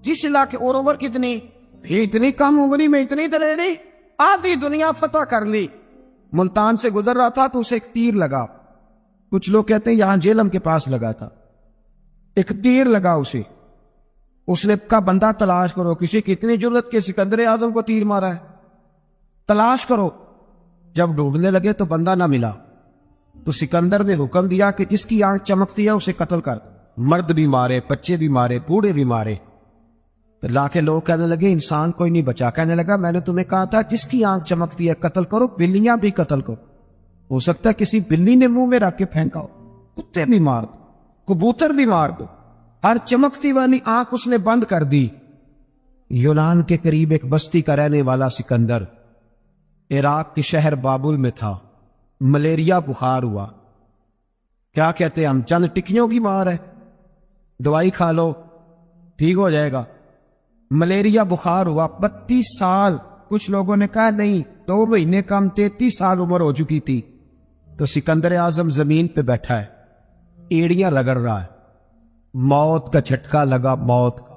جس علاقے اور عمر کتنی، اتنی کم عمری میں اتنی دلیری، آدھی دنیا فتح کر لی۔ ملتان سے گزر رہا تھا تو اسے ایک تیر لگا، کچھ لوگ کہتے ہیں یہاں جیلم کے پاس لگا تھا، ایک تیر لگا اسے، اس نے کہا بندہ تلاش کرو، کسی کی اتنی جرت کہ سکندر اعظم کو تیر مارا ہے، تلاش کرو۔ جب ڈھونڈنے لگے تو بندہ نہ ملا، تو سکندر نے حکم دیا کہ جس کی آنکھ چمکتی ہے اسے قتل کر، مرد بھی مارے، بچے بھی مارے، بوڑھے بھی مارے۔ تو لا کے لوگ کہنے لگے انسان کوئی نہیں بچا۔ کہنے لگا میں نے تمہیں کہا تھا جس کی آنکھ چمکتی ہے قتل کرو، بلیاں بھی قتل کرو، ہو سکتا ہے کسی بلی نے منہ میں رکھ کے پھینکا ہو، کتے بھی مار دو، کبوتر بھی مار دو، ہر چمکتی والی آنکھ اس نے بند کر دی۔ یونان کے قریب ایک بستی کا رہنے والا سکندر عراق کے شہر بابل میں تھا، ملیریا بخار ہوا، کیا کہتے ہیں ہم، چند ٹکیوں کی مار ہے، دوائی کھا لو ٹھیک ہو جائے گا۔ ملیریا بخار ہوا، 32 سال، کچھ لوگوں نے کہا نہیں 2 مہینے کم، 33 سال عمر ہو چکی تھی۔ تو سکندر اعظم زمین پہ بیٹھا ہے، ایڑیاں رگڑ رہا ہے، موت کا جھٹکا لگا، موت کا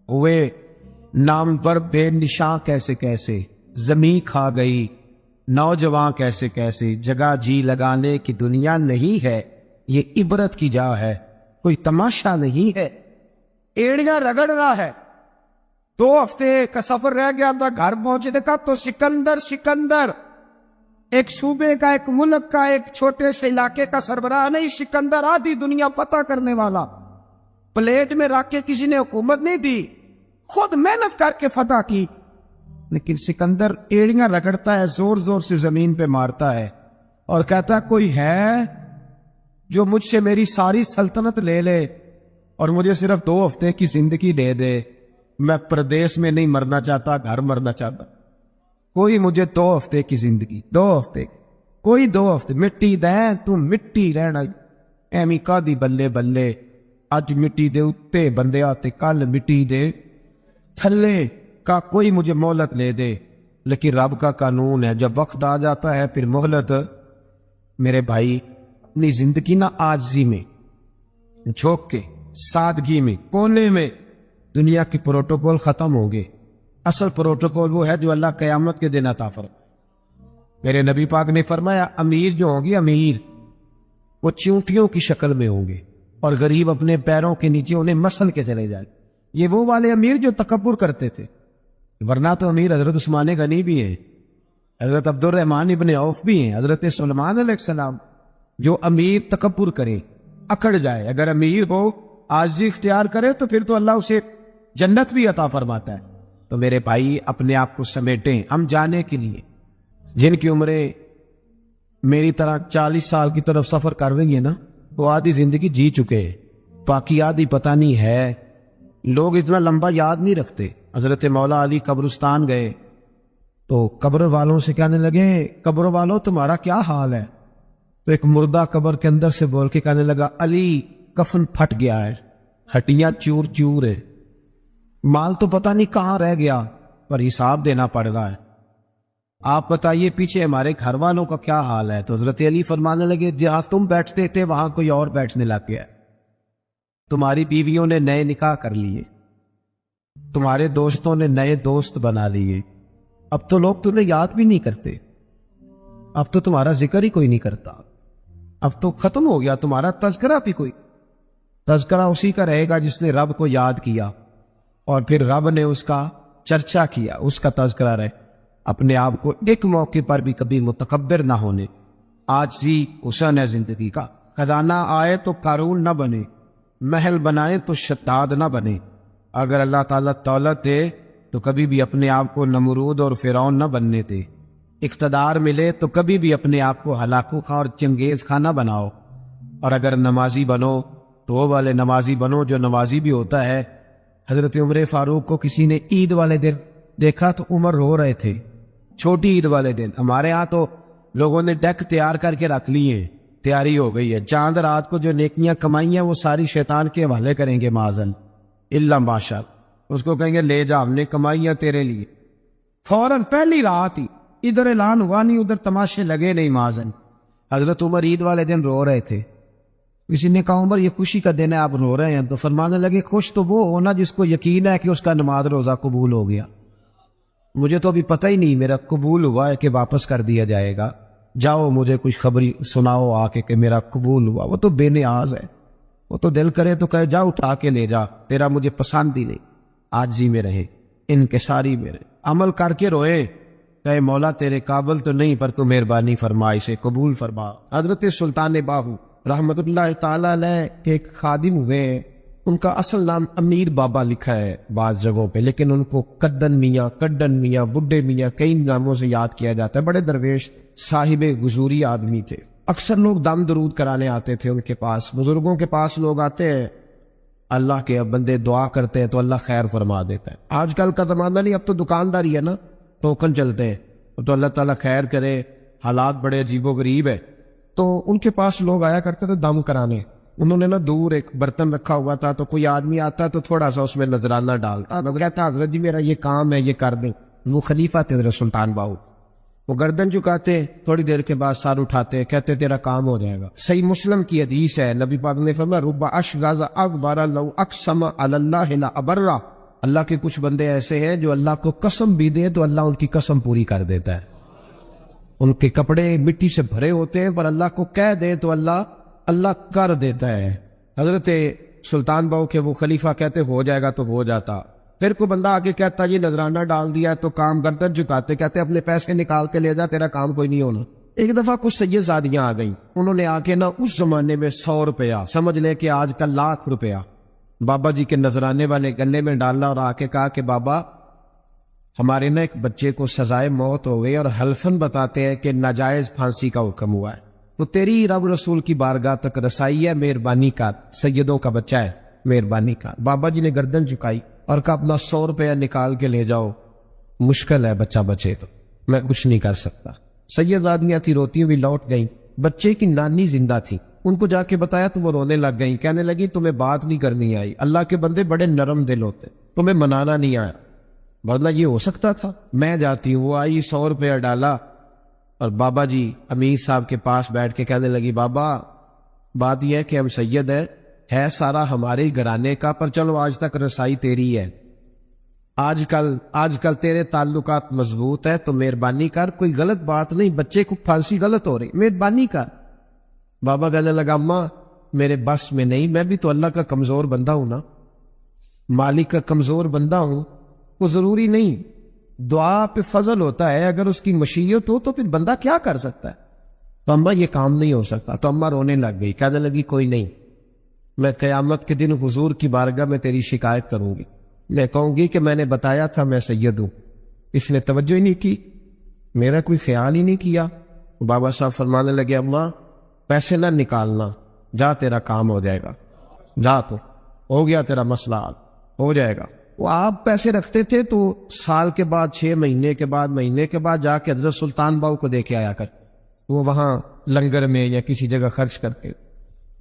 ہوئے نامور بے نشاں کیسے کیسے، زمین کھا گئی، نوجوان کیسے کیسے، جگہ جی لگانے کی دنیا نہیں ہے، یہ عبرت کی جا ہے، کوئی تماشا نہیں ہے۔ ایڑیاں رگڑ رہا ہے، 2 ہفتے کا سفر رہ گیا تھا، گھر پہنچنے کا تو سکندر ایک صوبے کا، ایک ملک کا، ایک چھوٹے سے علاقے کا سربراہ نہیں، سکندر آدھی دنیا فتح کرنے والا، پلیٹ میں رکھ کے کسی نے حکومت نہیں دی، خود محنت کر کے فتح کی۔ لیکن سکندر ایڑیاں رگڑتا ہے، زور زور سے زمین پہ مارتا ہے اور کہتا کوئی ہے جو مجھ سے میری ساری سلطنت لے لے اور مجھے صرف 2 ہفتے کی زندگی دے دے، میں پردیس میں نہیں مرنا چاہتا، گھر مرنا چاہتا، کوئی مجھے 2 ہفتے کی زندگی، 2 ہفتے، کوئی 2 ہفتے، مٹی دے تو مٹی رہنا، ایمی کا دی بلے بلے، اج مٹی دے اتے بندے آتے، کل مٹی دے تھلے کا، کوئی مجھے مہلت لے دے۔ لیکن رب کا قانون ہے، جب وقت آ جاتا ہے پھر مہلت۔ میرے بھائی اپنی زندگی نہ عاجزی میں، جھوک کے، سادگی میں، کونے میں، دنیا کی پروٹوکول ختم ہوں گے۔ اصل پروٹوکول وہ ہے جو اللہ قیامت کے دن عطا فرمائے۔ میرے نبی پاک نے فرمایا امیر جو ہوں گے، امیر وہ چونٹیوں کی شکل میں ہوں گے اور غریب اپنے پیروں کے نیچے انہیں مسل کے چلے جائیں۔ یہ وہ والے امیر جو تکبر کرتے تھے، ورنہ تو امیر حضرت عثمان غنی بھی ہیں، حضرت عبد الرحمن ابن عوف بھی ہیں، حضرت سلمان علیہ السلام، جو امیر تکبر کرے، اکڑ جائے، اگر امیر ہو عاجزی اختیار کرے تو پھر تو اللہ اسے جنت بھی عطا فرماتا ہے۔ تو میرے بھائی اپنے آپ کو سمیٹیں، ہم جانے کے لیے، جن کی عمریں میری طرح 40 سال کی طرف سفر کر رہی ہیں نا، وہ آدھی زندگی جی چکے، باقی آدھی پتہ نہیں ہے۔ لوگ اتنا لمبا یاد نہیں رکھتے۔ حضرت مولا علی قبرستان گئے تو قبر والوں سے کہنے لگے، قبر والوں تمہارا کیا حال ہے؟ تو ایک مردہ قبر کے اندر سے بول کے کہنے لگا، علی کفن پھٹ گیا ہے، ہٹیاں چور چور ہے، مال تو پتہ نہیں کہاں رہ گیا، پر حساب دینا پڑ رہا ہے۔ آپ بتائیے پیچھے ہمارے گھر والوں کا کیا حال ہے؟ تو حضرت علی فرمانے لگے، جہاں تم بیٹھتے تھے وہاں کوئی اور بیٹھنے لگ گیا، تمہاری بیویوں نے نئے نکاح کر لیے، تمہارے دوستوں نے نئے دوست بنا لیے، اب تو لوگ تمہیں یاد بھی نہیں کرتے، اب تو تمہارا ذکر ہی کوئی نہیں کرتا، اب تو ختم ہو گیا تمہارا تذکرہ بھی، کوئی تذکرہ اسی کا رہے گا جس نے رب کو یاد کیا اور پھر رب نے اس کا چرچا کیا، اس کا تذکرہ رہے۔ اپنے آپ کو ایک موقع پر بھی کبھی متکبر نہ ہونے، عاجزی حسن ہے زندگی کا۔ خزانہ آئے تو قارون نہ بنے، محل بنائے تو شداد نہ بنے۔ اگر اللہ تعالیٰ دولت دے تو کبھی بھی اپنے آپ کو نمرود اور فرعون نہ بننے دے۔ اقتدار ملے تو کبھی بھی اپنے آپ کو ہلاکو خواہ اور چنگیز خواہ نہ بناؤ، اور اگر نمازی بنو تو وہ والے نمازی بنو جو نمازی بھی ہوتا ہے۔ حضرت عمر فاروق کو کسی نے عید والے دن دیکھا تو عمر رو رہے تھے، چھوٹی عید والے دن۔ ہمارے ہاں تو لوگوں نے ڈیک تیار کر کے رکھ لی ہیں، تیاری ہو گئی ہے، چاند رات کو جو نیکیاں کمائی ہیں وہ ساری شیطان کے حوالے کریں گے معاذن اللہ ماشاء، اس کو کہیں گے لے جا، ہم نے کمائی ہیں تیرے لیے، فوراً پہلی رات ہی، ادھر اعلان ہوا نہیں ادھر تماشے لگے نہیں معاذن۔ حضرت عمر عید والے دن رو رہے تھے، کسی نے کہا عمر یہ خوشی کا دن ہے آپ رو رہے ہیں؟ تو فرمانے لگے خوش تو وہ ہونا جس کو یقین ہے کہ اس کا نماز روزہ قبول ہو گیا، مجھے تو ابھی پتہ ہی نہیں میرا قبول ہوا ہے کہ واپس کر دیا جائے گا، جاؤ مجھے کچھ خبری سناؤ آ کے کہ میرا قبول ہوا۔ وہ تو بے نیاز ہے، وہ تو دل کرے تو کہے جا اٹھا کے لے جا، تیرا مجھے پسند ہی نہیں۔ عاجزی میں رہے، انکساری میں رہے، عمل کر کے روئے، کہے مولا تیرے قابل تو نہیں پر تو مہربانی فرما، اسے قبول فرما۔ حضرت سلطان باہو رحمت اللہ تعالی علیہ کے ایک خادم ہوئے، ان کا اصل نام امیر بابا لکھا ہے بعض جگہوں پہ، لیکن ان کو کدن میاں، کڈن میاں، بڈھے میاں کئی ناموں سے یاد کیا جاتا ہے۔ بڑے درویش صاحب حضوری آدمی تھے، اکثر لوگ دم درود کرانے آتے تھے ان کے پاس۔ بزرگوں کے پاس لوگ آتے ہیں، اللہ کے بندے دعا کرتے ہیں تو اللہ خیر فرما دیتا ہے۔ آج کل کا زمانہ نہیں، اب تو دکانداری ہے نا، ٹوکن چلتے ہیں، تو اللہ تعالیٰ خیر کرے، حالات بڑے عجیب و غریب ہے۔ تو ان کے پاس لوگ آیا کرتے تھے دم کرانے، انہوں نے نا دور ایک برتن رکھا ہوا تھا، تو کوئی آدمی آتا تو تھوڑا سا اس میں نذرانہ ڈالتا، کہتا حضرت جی میرا یہ کام ہے یہ کر دیں۔ وہ خلیفہ تھے حضرت سلطان باہو، وہ گردن چکاتے، تھوڑی دیر کے بعد سر اٹھاتے، کہتے تیرا کام ہو جائے گا۔ صحیح مسلم کی حدیث ہے، نبی پاک نے فرمایا رب اشغاز اکبر لو اقسم علی اللہ لا ابرہ، اللہ کے کچھ بندے ایسے ہیں جو اللہ کو قسم بھی دے تو اللہ ان کی قسم پوری کر دیتا ہے۔ ان کے کپڑے مٹی سے بھرے ہوتے ہیں پر اللہ کو کہہ دے تو اللہ کر دیتا ہے۔ حضرت سلطان باہو کے وہ خلیفہ کہتے ہو جائے گا تو ہو جاتا۔ پھر کوئی بندہ آگے کہتا یہ نذرانہ ڈال دیا تو کام گردن جھکاتے، کہتے اپنے پیسے نکال کے لے جا، تیرا کام کوئی نہیں ہونا۔ ایک دفعہ کچھ سید زادیاں آ گئیں، انہوں نے آ کے نا اس زمانے میں 100 روپیہ سمجھ لے کہ آج کل ₹1,00,000 بابا جی کے نذرانے والے گلے میں ڈالا اور آ کے کہا کہ بابا ہمارے نا ایک بچے کو سزائے موت ہو گئی اور حلفاً بتاتے ہیں کہ ناجائز پھانسی کا حکم ہوا ہے، تو تیری رب رسول کی بارگاہ تک رسائی ہے، مہربانی کر، سیدوں کا بچہ ہے، مہربانی کر۔ بابا جی نے گردن جھکائی اور کہا اپنا 100 روپیہ نکال کے لے جاؤ، مشکل ہے بچہ بچے تو میں کچھ نہیں کر سکتا۔ سید آدمیاں تھی، روتی ہوئی لوٹ گئیں، بچے کی نانی زندہ تھی، ان کو جا کے بتایا تو وہ رونے لگ گئیں، کہنے لگی تمہیں بات نہیں کرنی آئی، اللہ کے بندے بڑے نرم دل ہوتے، تمہیں منانا نہیں آیا، ورنہ یہ ہو سکتا تھا۔ میں جاتی ہوں، وہ آئی 100 روپیہ ڈالا اور بابا جی امیر صاحب کے پاس بیٹھ کے کہنے لگی بابا بات یہ ہے کہ ہم سید ہے سارا ہمارے گھرانے کا، پر چلو آج تک رسائی تیری ہے، آج کل تیرے تعلقات مضبوط ہے تو مہربانی کر، کوئی غلط بات نہیں، بچے کو پھانسی غلط ہو رہی، مہربانی کر۔ بابا کہنے لگا اماں میرے بس میں نہیں، میں بھی تو اللہ کا کمزور بندہ ہوں نا، مالک کا کمزور بندہ ہوں، وہ ضروری نہیں، دعا پہ فضل ہوتا ہے، اگر اس کی مشیت ہو تو پھر بندہ کیا کر سکتا ہے۔ تو اماں یہ کام نہیں ہو سکتا. تو اماں رونے لگ گئی, کہنے لگی کوئی نہیں, میں قیامت کے دن حضور کی بارگاہ میں تیری شکایت کروں گی, میں کہوں گی کہ میں نے بتایا تھا میں سید ہوں, اس نے توجہ ہی نہیں کی, میرا کوئی خیال ہی نہیں کیا. بابا صاحب فرمانے لگے اماں پیسے نہ نکالنا, جا تیرا کام ہو جائے گا, جا تو ہو گیا تیرا مسئلہ حل, ہو جائے گا. وہ آپ پیسے رکھتے تھے تو سال کے بعد 6 مہینے کے بعد مہینے کے بعد جا کے حضرت سلطان باؤ کو دے کے آیا کر, وہ وہاں لنگر میں یا کسی جگہ خرچ کرتے.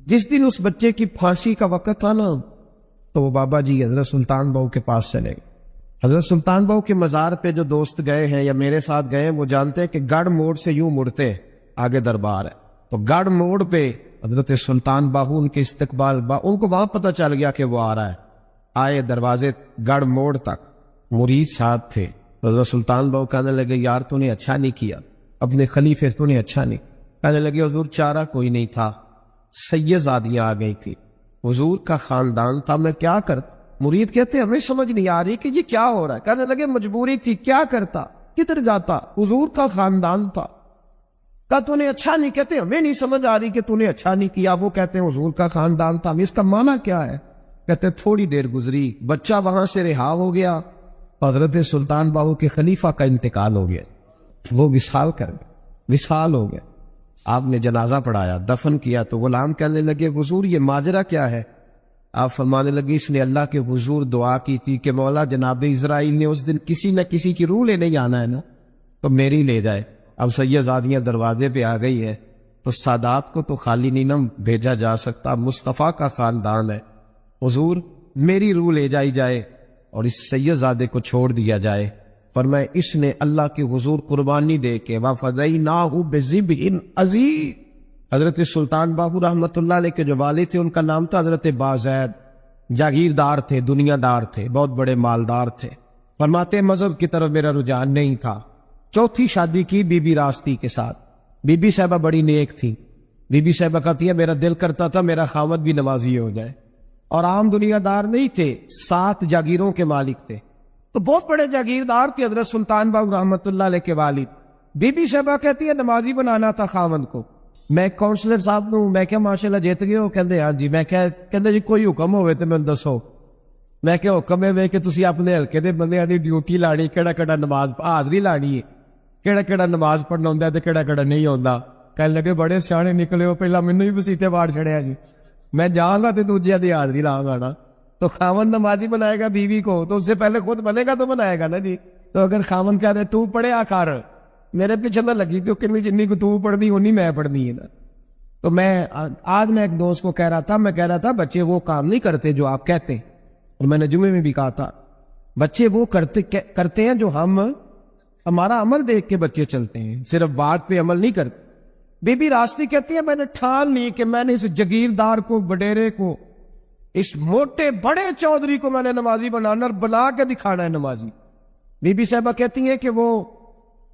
جس دن اس بچے کی پھانسی کا وقت تھا نا, تو وہ بابا جی حضرت سلطان باؤ کے پاس چلے گئے. حضرت سلطان باؤ کے مزار پہ جو دوست گئے ہیں یا میرے ساتھ گئے ہیں وہ جانتے ہیں کہ گڑھ موڑ سے یوں مڑتے آگے دربار ہے, تو گڑھ موڑ پہ حضرت سلطان باہو ان کے استقبال ان کو وہاں پتہ چل گیا کہ وہ آ رہا ہے. آئے دروازے گڑھ موڑ تک, مرید ساتھ تھے. حضرت سلطان باہو کہنے لگے یار تو نے اچھا نہیں کیا, اپنے خلیفے تو نے اچھا نہیں. کہنے لگے حضور چارہ کوئی نہیں تھا, سیدزادیاں آ گئی تھی, حضور کا خاندان تھا, میں کیا کرتا. مرید کہتے ہمیں سمجھ نہیں آ رہی کہ یہ کیا ہو رہا ہے. کہنے لگے مجبوری تھی, کیا کرتا, کدھر جاتا, حضور کا خاندان تھا. کہا تو نے اچھا نہیں, کہتے ہمیں نہیں سمجھ آ رہی کہ تو نے اچھا نہیں کیا. وہ کہتے ہیں حضور کا خاندان تھا, اس کا معنی کیا ہے. کہتے تھوڑی دیر گزری, بچہ وہاں سے رہا ہو گیا, حضرت سلطان باہو کے خلیفہ کا انتقال ہو گیا, وہ وصال کر گئے, وصال ہو گیا. آپ نے جنازہ پڑھایا, دفن کیا, تو غلام کہنے لگے حضور یہ ماجرا کیا ہے. آپ فرمانے لگے اس نے اللہ کے حضور دعا کی تھی کہ مولا جناب اسرائیل نے اس دن کسی نہ کسی کی روح لینے آنا ہے نا, تو میری لے جائے. اب سیدزادیاں دروازے پہ آ گئی ہے, تو سادات کو تو خالی نہیں نہ بھیجا جا سکتا, مصطفیٰ کا خاندان ہے. حضور میری روح لے جائی جائے اور اس سیدزادے کو چھوڑ دیا جائے. فرمائے اس نے اللہ کے حضور قربانی دے کے وَفَدَيْنَاهُ بِذِبْحٍ عَظِيمٍ. حضرت سلطان باہو رحمۃ اللہ علیہ کے جو والد تھے ان کا نام تھا حضرت بازید, جاگیردار تھے, دنیا دار تھے, بہت بڑے مالدار تھے. فرماتے مذہب کی طرف میرا رجحان نہیں تھا. چوتھی شادی کی بی بی راستی کے ساتھ. بی بی صاحبہ بڑی نیک تھی. بی بی صاحبہ کہتی ہے میرا دل کرتا تھا میرا خاوند بھی نمازی ہو جائے, اور عام دنیا دار نہیں تھے, 7 جاگیروں کے مالک تھے, تو بہت بڑے جاگیردار تھے حضرت سلطان باہو رحمۃ اللہ علیہ کے والد. بی بی صاحبہ کہتی ہے نمازی بنانا تھا خاوند کو. میں کونسلر صاحب نوں میں کیا ماشاءاللہ جیت گئے ہو, کہندے ہاں جی. میں کہندے جی کوئی حکم ہوئے تو مینوں دسو. میں کہ حکم ہے کہ تسی اپنے ہلکے دے بندیاں دی ڈیوٹی لانی, کیڑا کیڑا نماز حاضری لانی ہے, کیڑا کیڑا نماز پڑھنا ہوندا ہے تے کیڑا کیڑا نہیں ہوندا. کہنے لگے بڑے سیانے نکلے ہو, پہلا مینوں ہی وسیتے واڑ چھڑیا جی, میں جاؤں گا تو دوجے دی حاضری لاؤں گا نا. تو خاوند نمازی بنائے گا بیوی کو, تو اس سے پہلے خود بنے گا تو بنائے گا نا جی. تو اگر خاوند کہہ دے تو پڑھیا کر, میرے پیچھے نہ لگی کیونکہ جنی کو تو پڑھنی ہونی میں پڑھنی ہے نا. تو آج میں ایک دوست کو کہہ رہا تھا بچے وہ کام نہیں کرتے جو آپ کہتے ہیں, اور میں نے جمعے میں بھی کہا تھا بچے وہ کرتے ہیں جو ہمارا عمل دیکھ کے بچے چلتے ہیں, صرف بات پہ عمل نہیں کرتے. بی بی راستی کہتی ہے میں نے ٹھان لی کہ میں نے اس جگیردار کو, وڈیرے کو, اس موٹے بڑے چودھری کو میں نے نمازی بنانا اور بنا کے دکھانا ہے نمازی. بی بی صاحبہ کہتی ہیں کہ وہ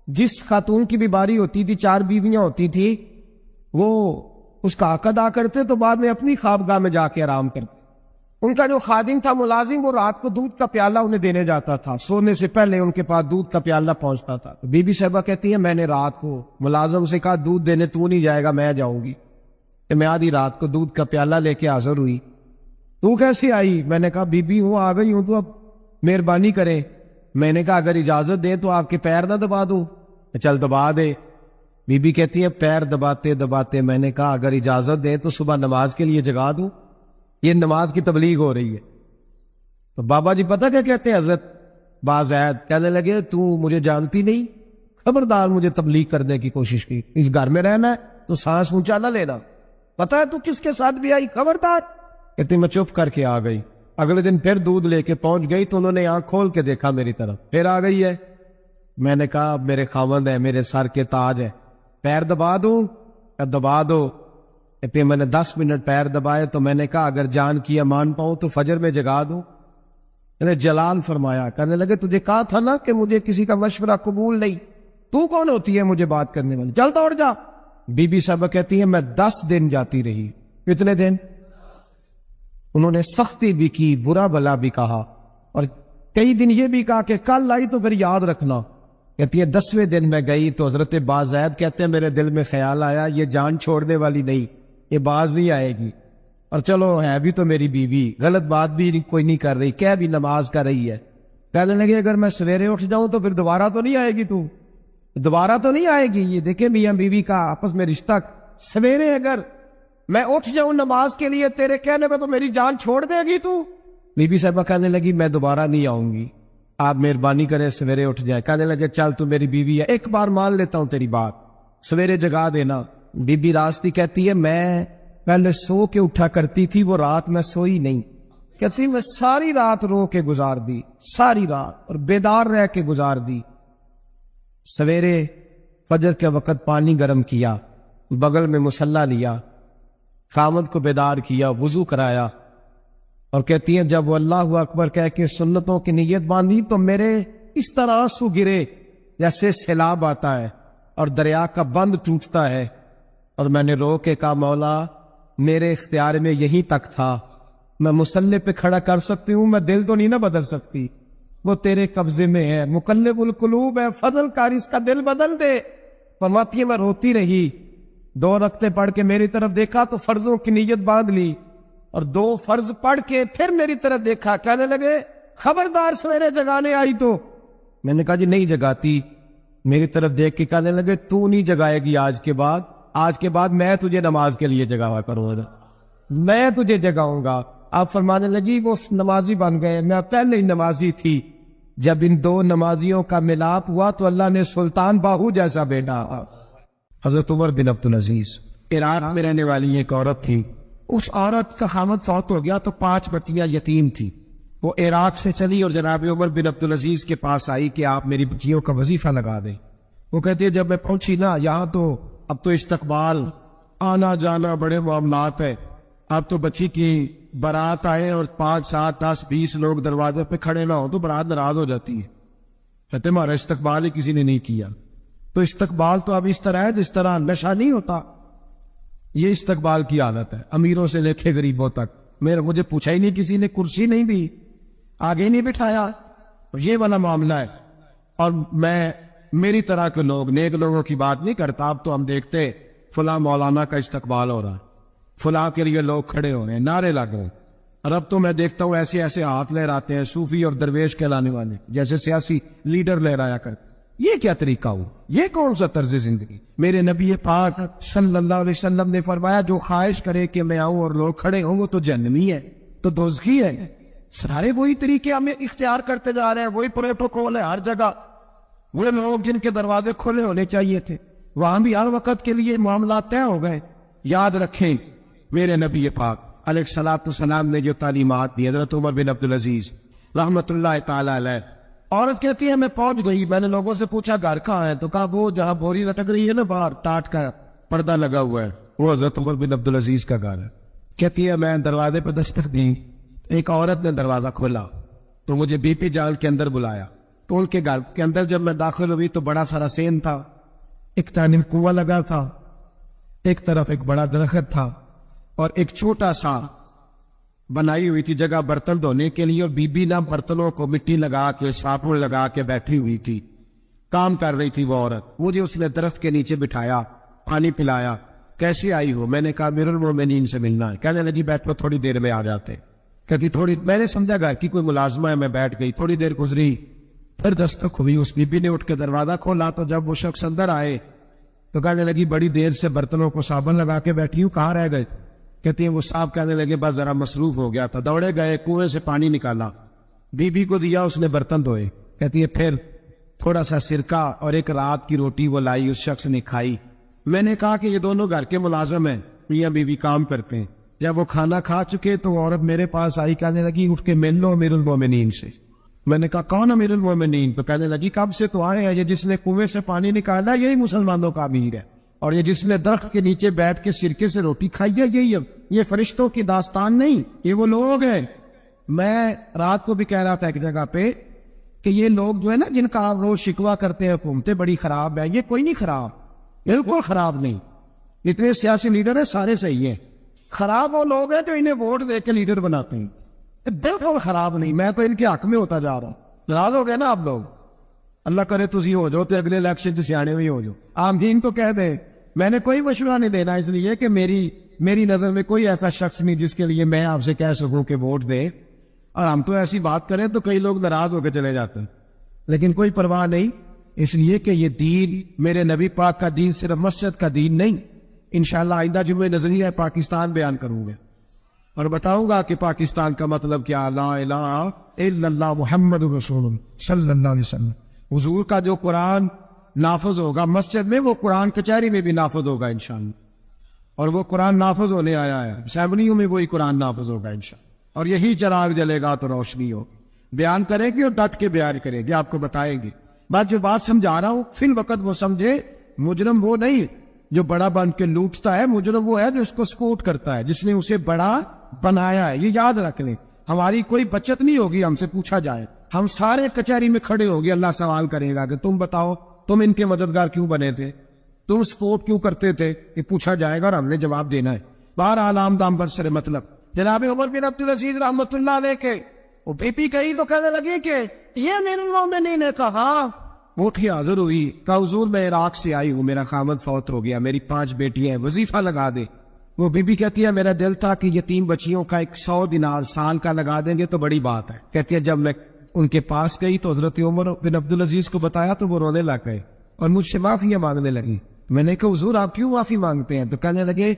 جس خاتون کی بھی باری ہوتی تھی, 4 بیویاں ہوتی تھی, وہ اس کا حق ادا کرتے تو بعد میں اپنی خوابگاہ میں جا کے آرام کرتے. ان کا جو خادم تھا ملازم, وہ رات کو دودھ کا پیالہ انہیں دینے جاتا تھا, سونے سے پہلے ان کے پاس دودھ کا پیالہ پہنچتا تھا. بی بی صاحبہ کہتی ہے میں نے رات کو ملازم سے کہا دودھ دینے تو نہیں جائے گا, میں جاؤں گی. کہ میں آدھی رات کو دودھ کا پیالہ لے کے حاضر ہوئی. تو کیسے آئی؟ میں نے کہا بی بی ہوں آ گئی ہوں, تو اب مہربانی کریں. میں نے کہا اگر اجازت دیں تو آپ کے پیر نہ دبا دوں. چل دبا دے. بی بی کہتی ہے پیر دباتے دباتے میں نے کہا اگر اجازت دیں تو صبح نماز کے لیے جگا دوں, یہ نماز کی تبلیغ ہو رہی ہے. تو بابا جی پتہ کیا کہتے ہیں حضرت بازید, کہنے لگے تو مجھے جانتی نہیں, خبردار مجھے تبلیغ کرنے کی کوشش کی, اس گھر میں رہنا ہے تو سانس اونچا نہ لینا, پتہ ہے تو کس کے ساتھ بھی آئی, خبردار. کہتے میں چپ کر کے آ گئی. اگلے دن پھر دودھ لے کے پہنچ گئی تو انہوں نے آنکھ کھول کے دیکھا میری طرف, پھر آ گئی ہے. میں نے کہا میرے خاوند ہے, میرے سر کے تاج ہے, پیر دبا دوں؟ دبا دو. کہتے میں نے 10 منٹ پیر دبائے تو میں نے کہا اگر جان کی امان پاؤں تو فجر میں جگا دوں. میں نے جلال فرمایا. کہنے لگے تجھے کہا تھا نا کہ مجھے کسی کا مشورہ قبول نہیں, تو کون ہوتی ہے مجھے بات کرنے والی, چل دوڑ جا. بی بی صاحبہ کہتی ہے میں 10 دن جاتی رہی. کتنے دن؟ انہوں نے سختی بھی کی, برا بلا بھی کہا, اور کئی دن یہ بھی کہا کہ کل آئی تو پھر یاد رکھنا. کہتی ہے 10ویں دن میں گئی تو حضرت باز زید کہتے ہیں میرے دل میں خیال آیا یہ جان چھوڑنے والی نہیں، یہ باز نہیں آئے گی، اور چلو ہے بھی تو میری بیوی، غلط بات بھی کوئی نہیں کر رہی، کہہ بھی نماز کر رہی ہے۔ کہنے لگے اگر میں سویرے اٹھ جاؤں تو پھر دوبارہ تو نہیں آئے گی، تو دوبارہ تو نہیں آئے گی۔ یہ دیکھیں میاں بیوی کا آپس میں رشتہ، سویرے اگر میں اٹھ جاؤں نماز کے لیے تیرے کہنے پہ تو میری جان چھوڑ دے گی تو؟ بی بی صاحبہ کہنے لگی میں دوبارہ نہیں آؤں گی، آپ مہربانی کریں سویرے اٹھ جائیں۔ کہنے لگے چل تو میری بیوی ہے، ایک بار مان لیتا ہوں تیری بات، سویرے جگا دینا۔ بی بی راستی کہتی ہے میں پہلے سو کے اٹھا کرتی تھی، وہ رات میں سوئی نہیں، کہتی میں ساری رات رو کے گزار دی، ساری رات، اور بیدار رہ کے گزار دی۔ سویرے فجر کے وقت پانی گرم کیا، بغل میں مصلی لیا، خامد کو بیدار کیا، وضو کرایا، اور کہتی ہیں جب وہ اللہ اکبر کہہ کے سنتوں کی نیت باندھی تو میرے اس طرح آنسو گرے جیسے سیلاب آتا ہے اور دریا کا بند ٹوٹتا ہے، اور میں نے رو کے کہا مولا میرے اختیار میں یہی تک تھا، میں مصلی پہ کھڑا کر سکتی ہوں، میں دل تو نہیں نہ بدل سکتی، وہ تیرے قبضے میں ہے، مقلب القلوب ہے، فضل کار اس کا دل بدل دے۔ فرماتی ہے میں روتی رہی، 2 رکعتیں پڑھ کے میری طرف دیکھا تو فرضوں کی نیت باندھ لی، اور 2 فرض پڑھ کے پھر میری طرف دیکھا، کہنے لگے خبردار سویرے جگانے آئی تو؟ میں نے کہا جی نہیں جگاتی۔ میری طرف دیکھ کے کہنے لگے تو نہیں جگائے گی آج کے بعد میں تجھے نماز کے لیے جگاوا کروں گا، میں تجھے جگاؤں گا۔ آپ فرمانے لگی وہ نمازی بن گئے، میں پہلے ہی نمازی تھی، جب ان 2 نمازیوں کا ملاپ ہوا تو اللہ نے سلطان باہو جیسا بیٹا۔ حضرت عمر بن عبدالعزیز عراق میں رہنے والی ایک عورت تھی، اس عورت کا خامد فوت ہو گیا تو 5 بچیاں یتیم تھی، وہ عراق سے چلی اور جناب عمر بن عبدالعزیز کے پاس آئی کہ آپ میری بچیوں کا وظیفہ لگا دیں۔ وہ کہتے ہیں جب میں پہنچی نا یہاں تو اب تو استقبال، آنا جانا بڑے معاملات ہے، اب تو بچی کی بارات آئے اور 5 7 10 20 لوگ دروازے پہ کھڑے نہ ہوں تو بارات ناراض ہو جاتی ہے، کہتے ہمارا استقبال ہی کسی نے نہیں کیا۔ تو استقبال تو اب اس طرح ہے جس طرح نشہ نہیں ہوتا، یہ استقبال کی حالت ہے، امیروں سے لے کے غریبوں تک۔ مجھے پوچھا ہی نہیں کسی نے، کرسی نہیں دی، آگے نہیں بٹھایا، یہ والا معاملہ ہے۔ اور میں میری طرح کے لوگ، نیک لوگوں کی بات نہیں کرتا، اب تو ہم دیکھتے فلاں مولانا کا استقبال ہو رہا ہے، فلاں کے لیے لوگ کھڑے ہو رہے ہیں، نعرے لگ رہے ہیں، اور اب تو میں دیکھتا ہوں ایسے ایسے ہاتھ لہراتے ہیں صوفی اور درویش کہلانے والے، جیسے سیاسی لیڈر لہرایا کرتے۔ یہ کیا طریقہ ہو؟ یہ کون سا طرز زندگی؟ میرے نبی پاک صلی اللہ علیہ وسلم نے فرمایا جو خواہش کرے کہ میں آؤں اور لوگ کھڑے ہوں وہ تو جہنمی ہے، تو دوزخی ہے۔ سارے وہی طریقے ہمیں اختیار کرتے جا رہے ہیں، وہی پروٹوکول ہے ہر جگہ۔ وہ لوگ جن کے دروازے کھلے ہونے چاہیے تھے وہاں بھی ہر وقت کے لیے معاملات طے ہو گئے۔ یاد رکھیں میرے نبی پاک علیہ الصلوۃ والسلام نے جو تعلیمات دی، حضرت عمر بن عبدالعزیز رحمت اللہ تعالی علیہ، عورت کہتی ہے میں پہنچ گئی، میں نے لوگوں سے پوچھا گھر کہاں ہے، تو کہا وہ جہاں بوری لٹک رہی ہے نا باہر ٹاٹ کا پردہ لگا ہوا ہے، وہ حضرت عمر بن عبدالعزیز کا گھر ہے۔ کہتی ہے میں دروازے پہ دستک دی، ایک عورت نے دروازہ کھولا تو مجھے بی پی جال کے اندر بلایا، تو ان کے گھر کے اندر جب میں داخل ہوئی تو بڑا سارا سین تھا، ایک جانب کنواں لگا تھا، ایک طرف ایک بڑا درخت تھا، اور ایک چھوٹا سا بنائی ہوئی تھی جگہ برتن دھونے کے لیے، اور بی بی نہ برتنوں کو مٹی لگا کے صابن لگا کے بیٹھی ہوئی تھی، کام کر رہی تھی وہ عورت۔ مجھے اس نے درخت کے نیچے بٹھایا، پانی پلایا، کیسے آئی ہو؟ میں نے کہا امیر المومنین سے ملنا ہے۔ کہنے لگی بیٹھو تھوڑی دیر میں آ جاتے۔ کہتی تھوڑی، میں نے سمجھا گھر کی کوئی ملازمہ ہے، میں بیٹھ گئی، تھوڑی دیر گزری، پھر دستک ہوئی، اس بی بی نے اٹھ کے دروازہ کھولا تو جب وہ شخص اندر آئے تو کہنے لگی بڑی دیر سے برتنوں کو صابن لگا کے بیٹھی ہوں، کہاں رہ گئے؟ کہتی ہیں وہ صاحب کہنے لگے بس ذرا مصروف ہو گیا تھا، دوڑے گئے کنویں سے پانی نکالا، بی بی کو دیا، اس نے برتن دھوئے۔ کہتی ہے پھر تھوڑا سا سرکہ اور ایک رات کی روٹی وہ لائی، اس شخص نے کھائی۔ میں نے کہا کہ یہ دونوں گھر کے ملازم ہیں، میاں بیوی کام کرتے ہیں۔ جب وہ کھانا کھا چکے تو وہ عورت میرے پاس آئی، کہنے لگی اٹھ کے مل لو امیر المومنین سے۔ میں نے کہا کون امیر المومنین؟ تو کہنے لگی کب سے تو آئے ہیں، یہ جس نے کنویں سے پانی نکالا یہی مسلمانوں کا امیر ہے، اور یہ جس نے درخت کے نیچے بیٹھ کے سرکے سے روٹی کھائی ہے یہی ہے، یہ فرشتوں کی داستان نہیں، یہ وہ لوگ ہیں۔ میں رات کو بھی کہہ رہا تھا ایک جگہ پہ کہ یہ لوگ جو ہے نا جن کا آپ روز شکوہ کرتے ہیں حکومتیں بڑی خراب ہیں، یہ کوئی نہیں خراب، بالکل خراب نہیں، اتنے سیاسی لیڈر ہیں سارے صحیح ہیں، خراب وہ لوگ ہیں جو انہیں ووٹ دے کے لیڈر بناتے ہیں، بالکل خراب نہیں۔ میں تو ان کے حق میں ہوتا جا رہا ہوں، ناراض ہو گئے نا آپ لوگ، اللہ کرے تسی ہو جاؤ تو اگلے الیکشن سے سیانے بھی ہو جاؤ. آمین تو کہہ دیں. میں نے کوئی مشورہ نہیں دینا اس لیے کہ میری نظر میں کوئی ایسا شخص نہیں جس کے لیے میں آپ سے کہہ سکوں کہ ووٹ دے. اور ہم تو ایسی بات کریں تو کئی لوگ ناراض ہو کے چلے جاتے ہیں, لیکن کوئی پرواہ نہیں, اس لیے کہ یہ دین میرے نبی پاک کا دین صرف مسجد کا دین نہیں. انشاءاللہ آئندہ جمعہ نظریہ پاکستان بیان کروں گا اور بتاؤں گا کہ پاکستان کا مطلب کیا, لا الہ الا اللہ محمد رسول اللہ صلی اللہ علیہ وسلم. حضور کا جو قرآن نافذ ہوگا مسجد میں, وہ قرآن کچہری میں بھی نافذ ہوگا انشاءاللہ. اور وہ قرآن نافذ ہونے آیا ہے, اسمبلیوں میں وہی قرآن نافذ ہوگا انشاءاللہ. اور یہی چراغ جلے گا تو روشنی ہوگی. بیان کریں گے اور ڈٹ کے بیان کریں گے, آپ کو بتائیں گے. بات جو بات سمجھا رہا ہوں فی الوقت وہ سمجھے, مجرم وہ نہیں جو بڑا بن کے لوٹتا ہے, مجرم وہ ہے جو اس کو سپورٹ کرتا ہے, جس نے اسے بڑا بنایا ہے. یہ یاد رکھ لیں, ہماری کوئی بچت نہیں ہوگی ہم سے پوچھا جائے. ہم سارے کچہری میں کھڑے ہوں گے, اللہ سوال کرے گا کہ تم بتاؤ تم ان کے مددگار کیوں بنے تھے, تم سپورٹ کیوں کرتے تھے, یہ پوچھا جائے گا اور ہم نے جواب دینا ہے. بہرحال عام دام برسر مطلب جناب عمر بن عبدالعزیز رحمت اللہ علیہ کے وہ بیٹی کہی تو کہنے لگی کہ یہ امیر المومنین نے کہا, اٹھی حاضر ہوئی, کہا حضور میں عراق سے آئی ہوں, میرا خامد فوت ہو گیا, میری 5 بیٹیاں ہیں, وظیفہ لگا دے. وہ بی بی کہتی ہے میرا دل تھا کہ یتیم بچیوں کا 100 دینار سال کا لگا دیں گے تو بڑی بات ہے. کہتی ہے جب میں ان کے پاس گئی تو حضرت عمر بن عبدالعزیز کو بتایا تو وہ رونے لگ گئے اور مجھ سے معافیاں مانگنے لگی. میں نے کہا حضور آپ کیوں معافی مانگتے ہیں؟ تو کہنے لگے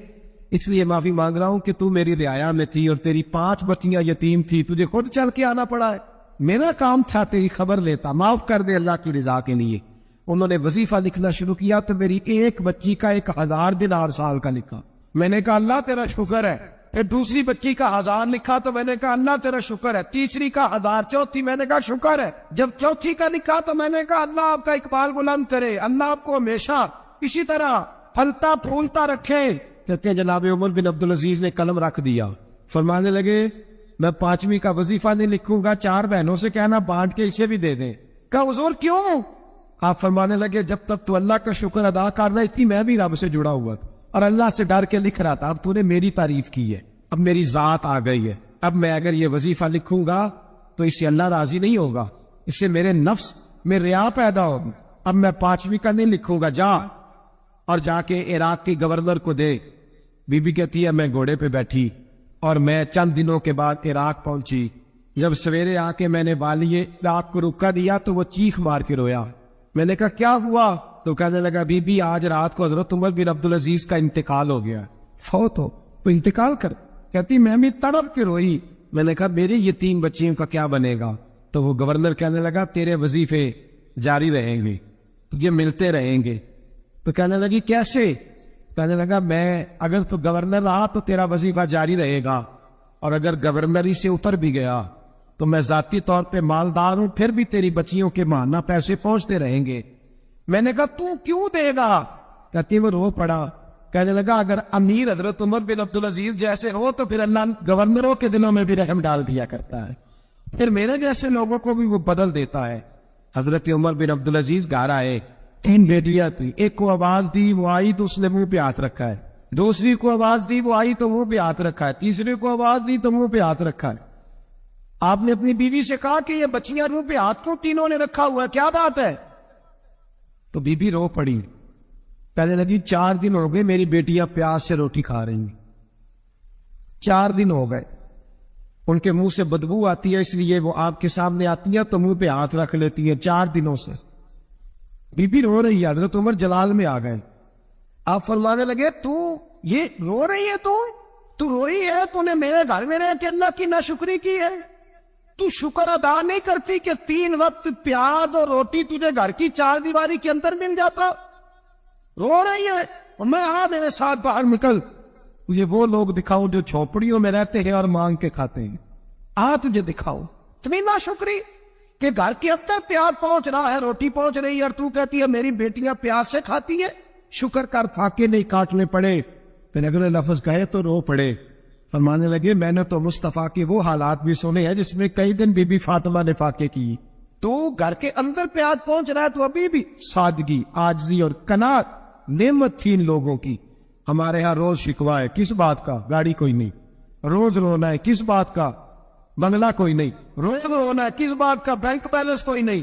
اس لیے معافی مانگ رہا ہوں کہ تو میری رعایا میں تھی اور تیری 5 بچیاں یتیم تھی, تجھے خود چل کے آنا پڑا ہے. میرا کام تھا تیری خبر لیتا, معاف کر دے اللہ کی رضا کے لیے. انہوں نے وظیفہ لکھنا شروع کیا تو میری ایک بچی کا 1000 دینار سال کا لکھا. میں نے کہا اللہ تیرا شکر ہے. پھر دوسری بچی کا 1000 لکھا تو میں نے کہا اللہ تیرا شکر ہے. تیسری کا 1000, چوتھی میں نے کہا شکر ہے. جب چوتھی کا لکھا تو میں نے کہا اللہ آپ کا اقبال بلند کرے, اللہ آپ کو ہمیشہ اسی طرح پھلتا پھولتا رکھے. کہتے ہیں جناب عمر بن عبدالعزیز نے قلم رکھ دیا, فرمانے لگے میں 5ویں کا وظیفہ نہیں لکھوں گا, 4 بہنوں سے کہنا بانٹ کے اسے بھی دے دیں. کہا حضور کیوں؟ آپ فرمانے لگے جب تک تو اللہ کا شکر ادا کر رہی تھی میں بھی رب سے جڑا ہوا تھا اور اللہ سے ڈر کے لکھ رہا تھا. اب تو نے میری تعریف کی ہے, اب میری ذات آ گئی ہے, اب میں اگر یہ وظیفہ لکھوں گا تو اس سے اللہ راضی نہیں ہوگا, اس سے میرے نفس میں ریا پیدا ہوگی. اب میں 5ویں کا نہیں لکھوں گا, جا اور جا کے عراق کے گورنر کو دے. بی بی کہتی ہے میں گھوڑے پہ بیٹھی اور میں چند دنوں کے بعد عراق پہنچی. جب سویرے آ کے میں نے والی عراق کو رکا دیا تو وہ چیخ مار کے رویا. میں نے کہا کیا ہوا؟ تو کہنے لگا بی بی آج رات کو حضرت عمر بن عبدالعزیز کا انتقال ہو گیا, فوت ہو تو انتقال کر. کہتی میں بھی تڑپ کے روئی. میں نے کہا میری یہ 3 بچیوں کا کیا بنے گا؟ تو وہ گورنر کہنے لگا تیرے وظیفے جاری رہیں گے, تجھے ملتے رہیں گے. تو کہنے لگی کیسے؟ کہنے لگا میں اگر تو گورنر رہا تو تیرا وظیفہ جاری رہے گا, اور اگر گورنری سے اتر بھی گیا تو میں ذاتی طور پہ مالدار ہوں, پھر بھی تیری بچیوں کے ماہانہ پیسے پہنچتے رہیں گے. میں نے کہا تو کیوں دے گا؟ کہتی وہ رو پڑا. کہنے لگا اگر امیر حضرت عمر بن عبدالعزیز جیسے ہو تو پھر اللہ گورنروں کے دلوں میں بھی رحم ڈال دیا کرتا ہے, پھر میرے جیسے لوگوں کو بھی وہ بدل دیتا ہے. حضرت عمر بن عبدالعزیز گھر آئے, 3 بیٹیاں تھی. ایک کو آواز دی وہ آئی تو اس نے منہ پہ ہاتھ رکھا ہے, دوسری کو آواز دی وہ آئی تو منہ پہ ہاتھ رکھا ہے, تیسری کو آواز دی تو منہ پہ ہاتھ رکھا ہے. آپ نے اپنی بیوی سے کہا کہ یہ بچیاں منہ پہ ہاتھ کیوں تینوں نے رکھا ہوا ہے, کیا بات ہے؟ تو بی بی رو پڑی. کہنے لگی 4 دن ہو گئے میری بیٹیاں پیاس سے روٹی کھا رہی ہیں, 4 دن ہو گئے, ان کے منہ سے بدبو آتی ہے, اس لیے وہ آپ کے سامنے آتی ہیں تو منہ پہ ہاتھ رکھ لیتی ہیں 4 دنوں سے. بی بی رو رہی ہے. حضرت عمر جلال میں آ گئے. آپ فرمانے لگے تو یہ رو رہی ہے, تو روئی ہے, تو نے میرے گھر میں رہ کے اللہ کی ناشکری کی ہے, تو شکر ادا نہیں کرتی کہ 3 وقت پیاز اور روٹی تجھے گھر کی 4 دیواری کے اندر مل جاتا. رو رہی ہے, اور میں میرے ساتھ باہر نکل, تجھے وہ لوگ دکھاؤ جو جھوپڑیوں میں رہتے ہیں اور مانگ کے کھاتے ہیں. تجھے دکھاؤ اتنی ناشکری کہ گھر کے اندر پیاز پہنچ رہا ہے, روٹی پہنچ رہی ہے, اور تو کہتی ہے میری بیٹیاں پیاز سے کھاتی ہے. شکر کر فاقے نہیں کاٹنے پڑے. پھر اگلے لفظ کہے تو رو پڑے. فرمانے لگے میں نے تو مصطفیٰ کے وہ حالات بھی سنے ہیں جس میں کئی دن بی بی فاطمہ نے فاقے کی. تو گھر کے اندر پیاز پہنچ رہا ہے تو ابھی بھی سادگی, عاجزی اور قناعت نعمت تھی ان لوگوں کی. ہمارے ہاں روز شکوا ہے, کس بات کا؟ گاڑی کوئی نہیں. روز رونا ہے, کس بات کا؟ بنگلہ کوئی نہیں. روز رونا ہے, کس بات کا؟ بینک بیلنس کوئی نہیں.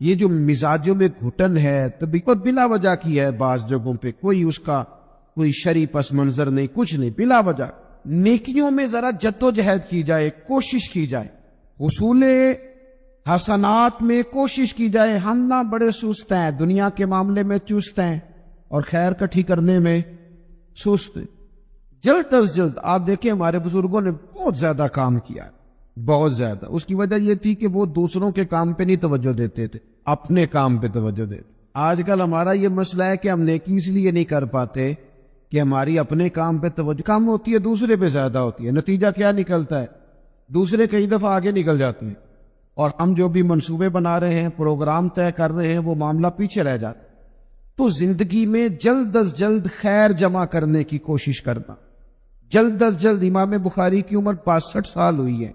یہ جو مزاجوں میں گھٹن ہے طبیعت بلا وجہ کی ہے، بعض جگہوں پہ کوئی اس کا کوئی شرعی پس منظر نہیں، کچھ نہیں، بلا وجہ۔ نیکیوں میں ذرا جدوجہد کی جائے، کوشش کی جائے، حصول حسنات میں کوشش کی جائے۔ ہم نہ بڑے سست ہیں، دنیا کے معاملے میں چست ہیں اور خیر کٹھی کرنے میں سست۔ جلد از جلد آپ دیکھیں ہمارے بزرگوں نے بہت زیادہ کام کیا ہے، بہت زیادہ۔ اس کی وجہ یہ تھی کہ وہ دوسروں کے کام پہ نہیں توجہ دیتے تھے، اپنے کام پہ توجہ دیتے۔ آج کل ہمارا یہ مسئلہ ہے کہ ہم نیکی اس لیے نہیں کر پاتے کہ ہماری اپنے کام پہ توجہ کم ہوتی ہے، دوسرے پہ زیادہ ہوتی ہے۔ نتیجہ کیا نکلتا ہے؟ دوسرے کئی دفعہ آگے نکل جاتے ہیں اور ہم جو بھی منصوبے بنا رہے ہیں، پروگرام طے کر رہے ہیں، وہ معاملہ پیچھے رہ جاتا ہے۔ تو زندگی میں جلد از جلد خیر جمع کرنے کی کوشش کرنا، جلد از جلد۔ امام بخاری کی عمر 65 سال ہوئی ہے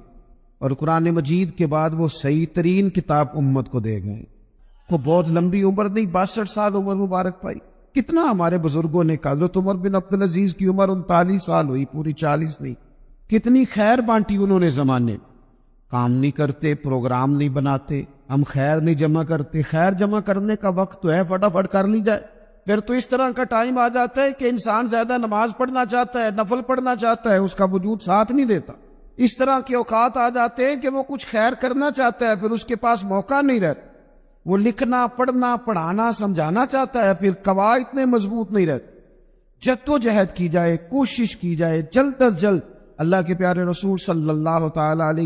اور قرآن مجید کے بعد وہ صحیح ترین کتاب امت کو دے گئے۔ کو بہت لمبی عمر نہیں، 62 سال عمر مبارک پائی۔ کتنا ہمارے بزرگوں نے کہا، حضرت عمر بن عبدالعزیز کی عمر 39 سال ہوئی، پوری 40 نہیں۔ کتنی خیر بانٹی انہوں نے زمانے۔ کام نہیں کرتے، پروگرام نہیں بناتے، ہم خیر نہیں جمع کرتے۔ خیر جمع کرنے کا وقت تو ہے، فٹافٹ کر لی جائے۔ پھر تو اس طرح کا ٹائم آ جاتا ہے کہ انسان زیادہ نماز پڑھنا چاہتا ہے، نفل پڑھنا چاہتا ہے، اس کا وجود ساتھ نہیں دیتا۔ اس طرح کے اوقات آ جاتے ہیں کہ وہ کچھ خیر کرنا چاہتا ہے، پھر اس کے پاس موقع نہیں رہتا۔ وہ لکھنا، پڑھنا، پڑھانا، سمجھانا چاہتا ہے، پھر قواعد اتنے مضبوط نہیں رہتے۔ جدوجہد کی جائے، کوشش کی جائے، جلد از جلد۔ اللہ کے پیارے رسول صلی اللہ تعالی علیہ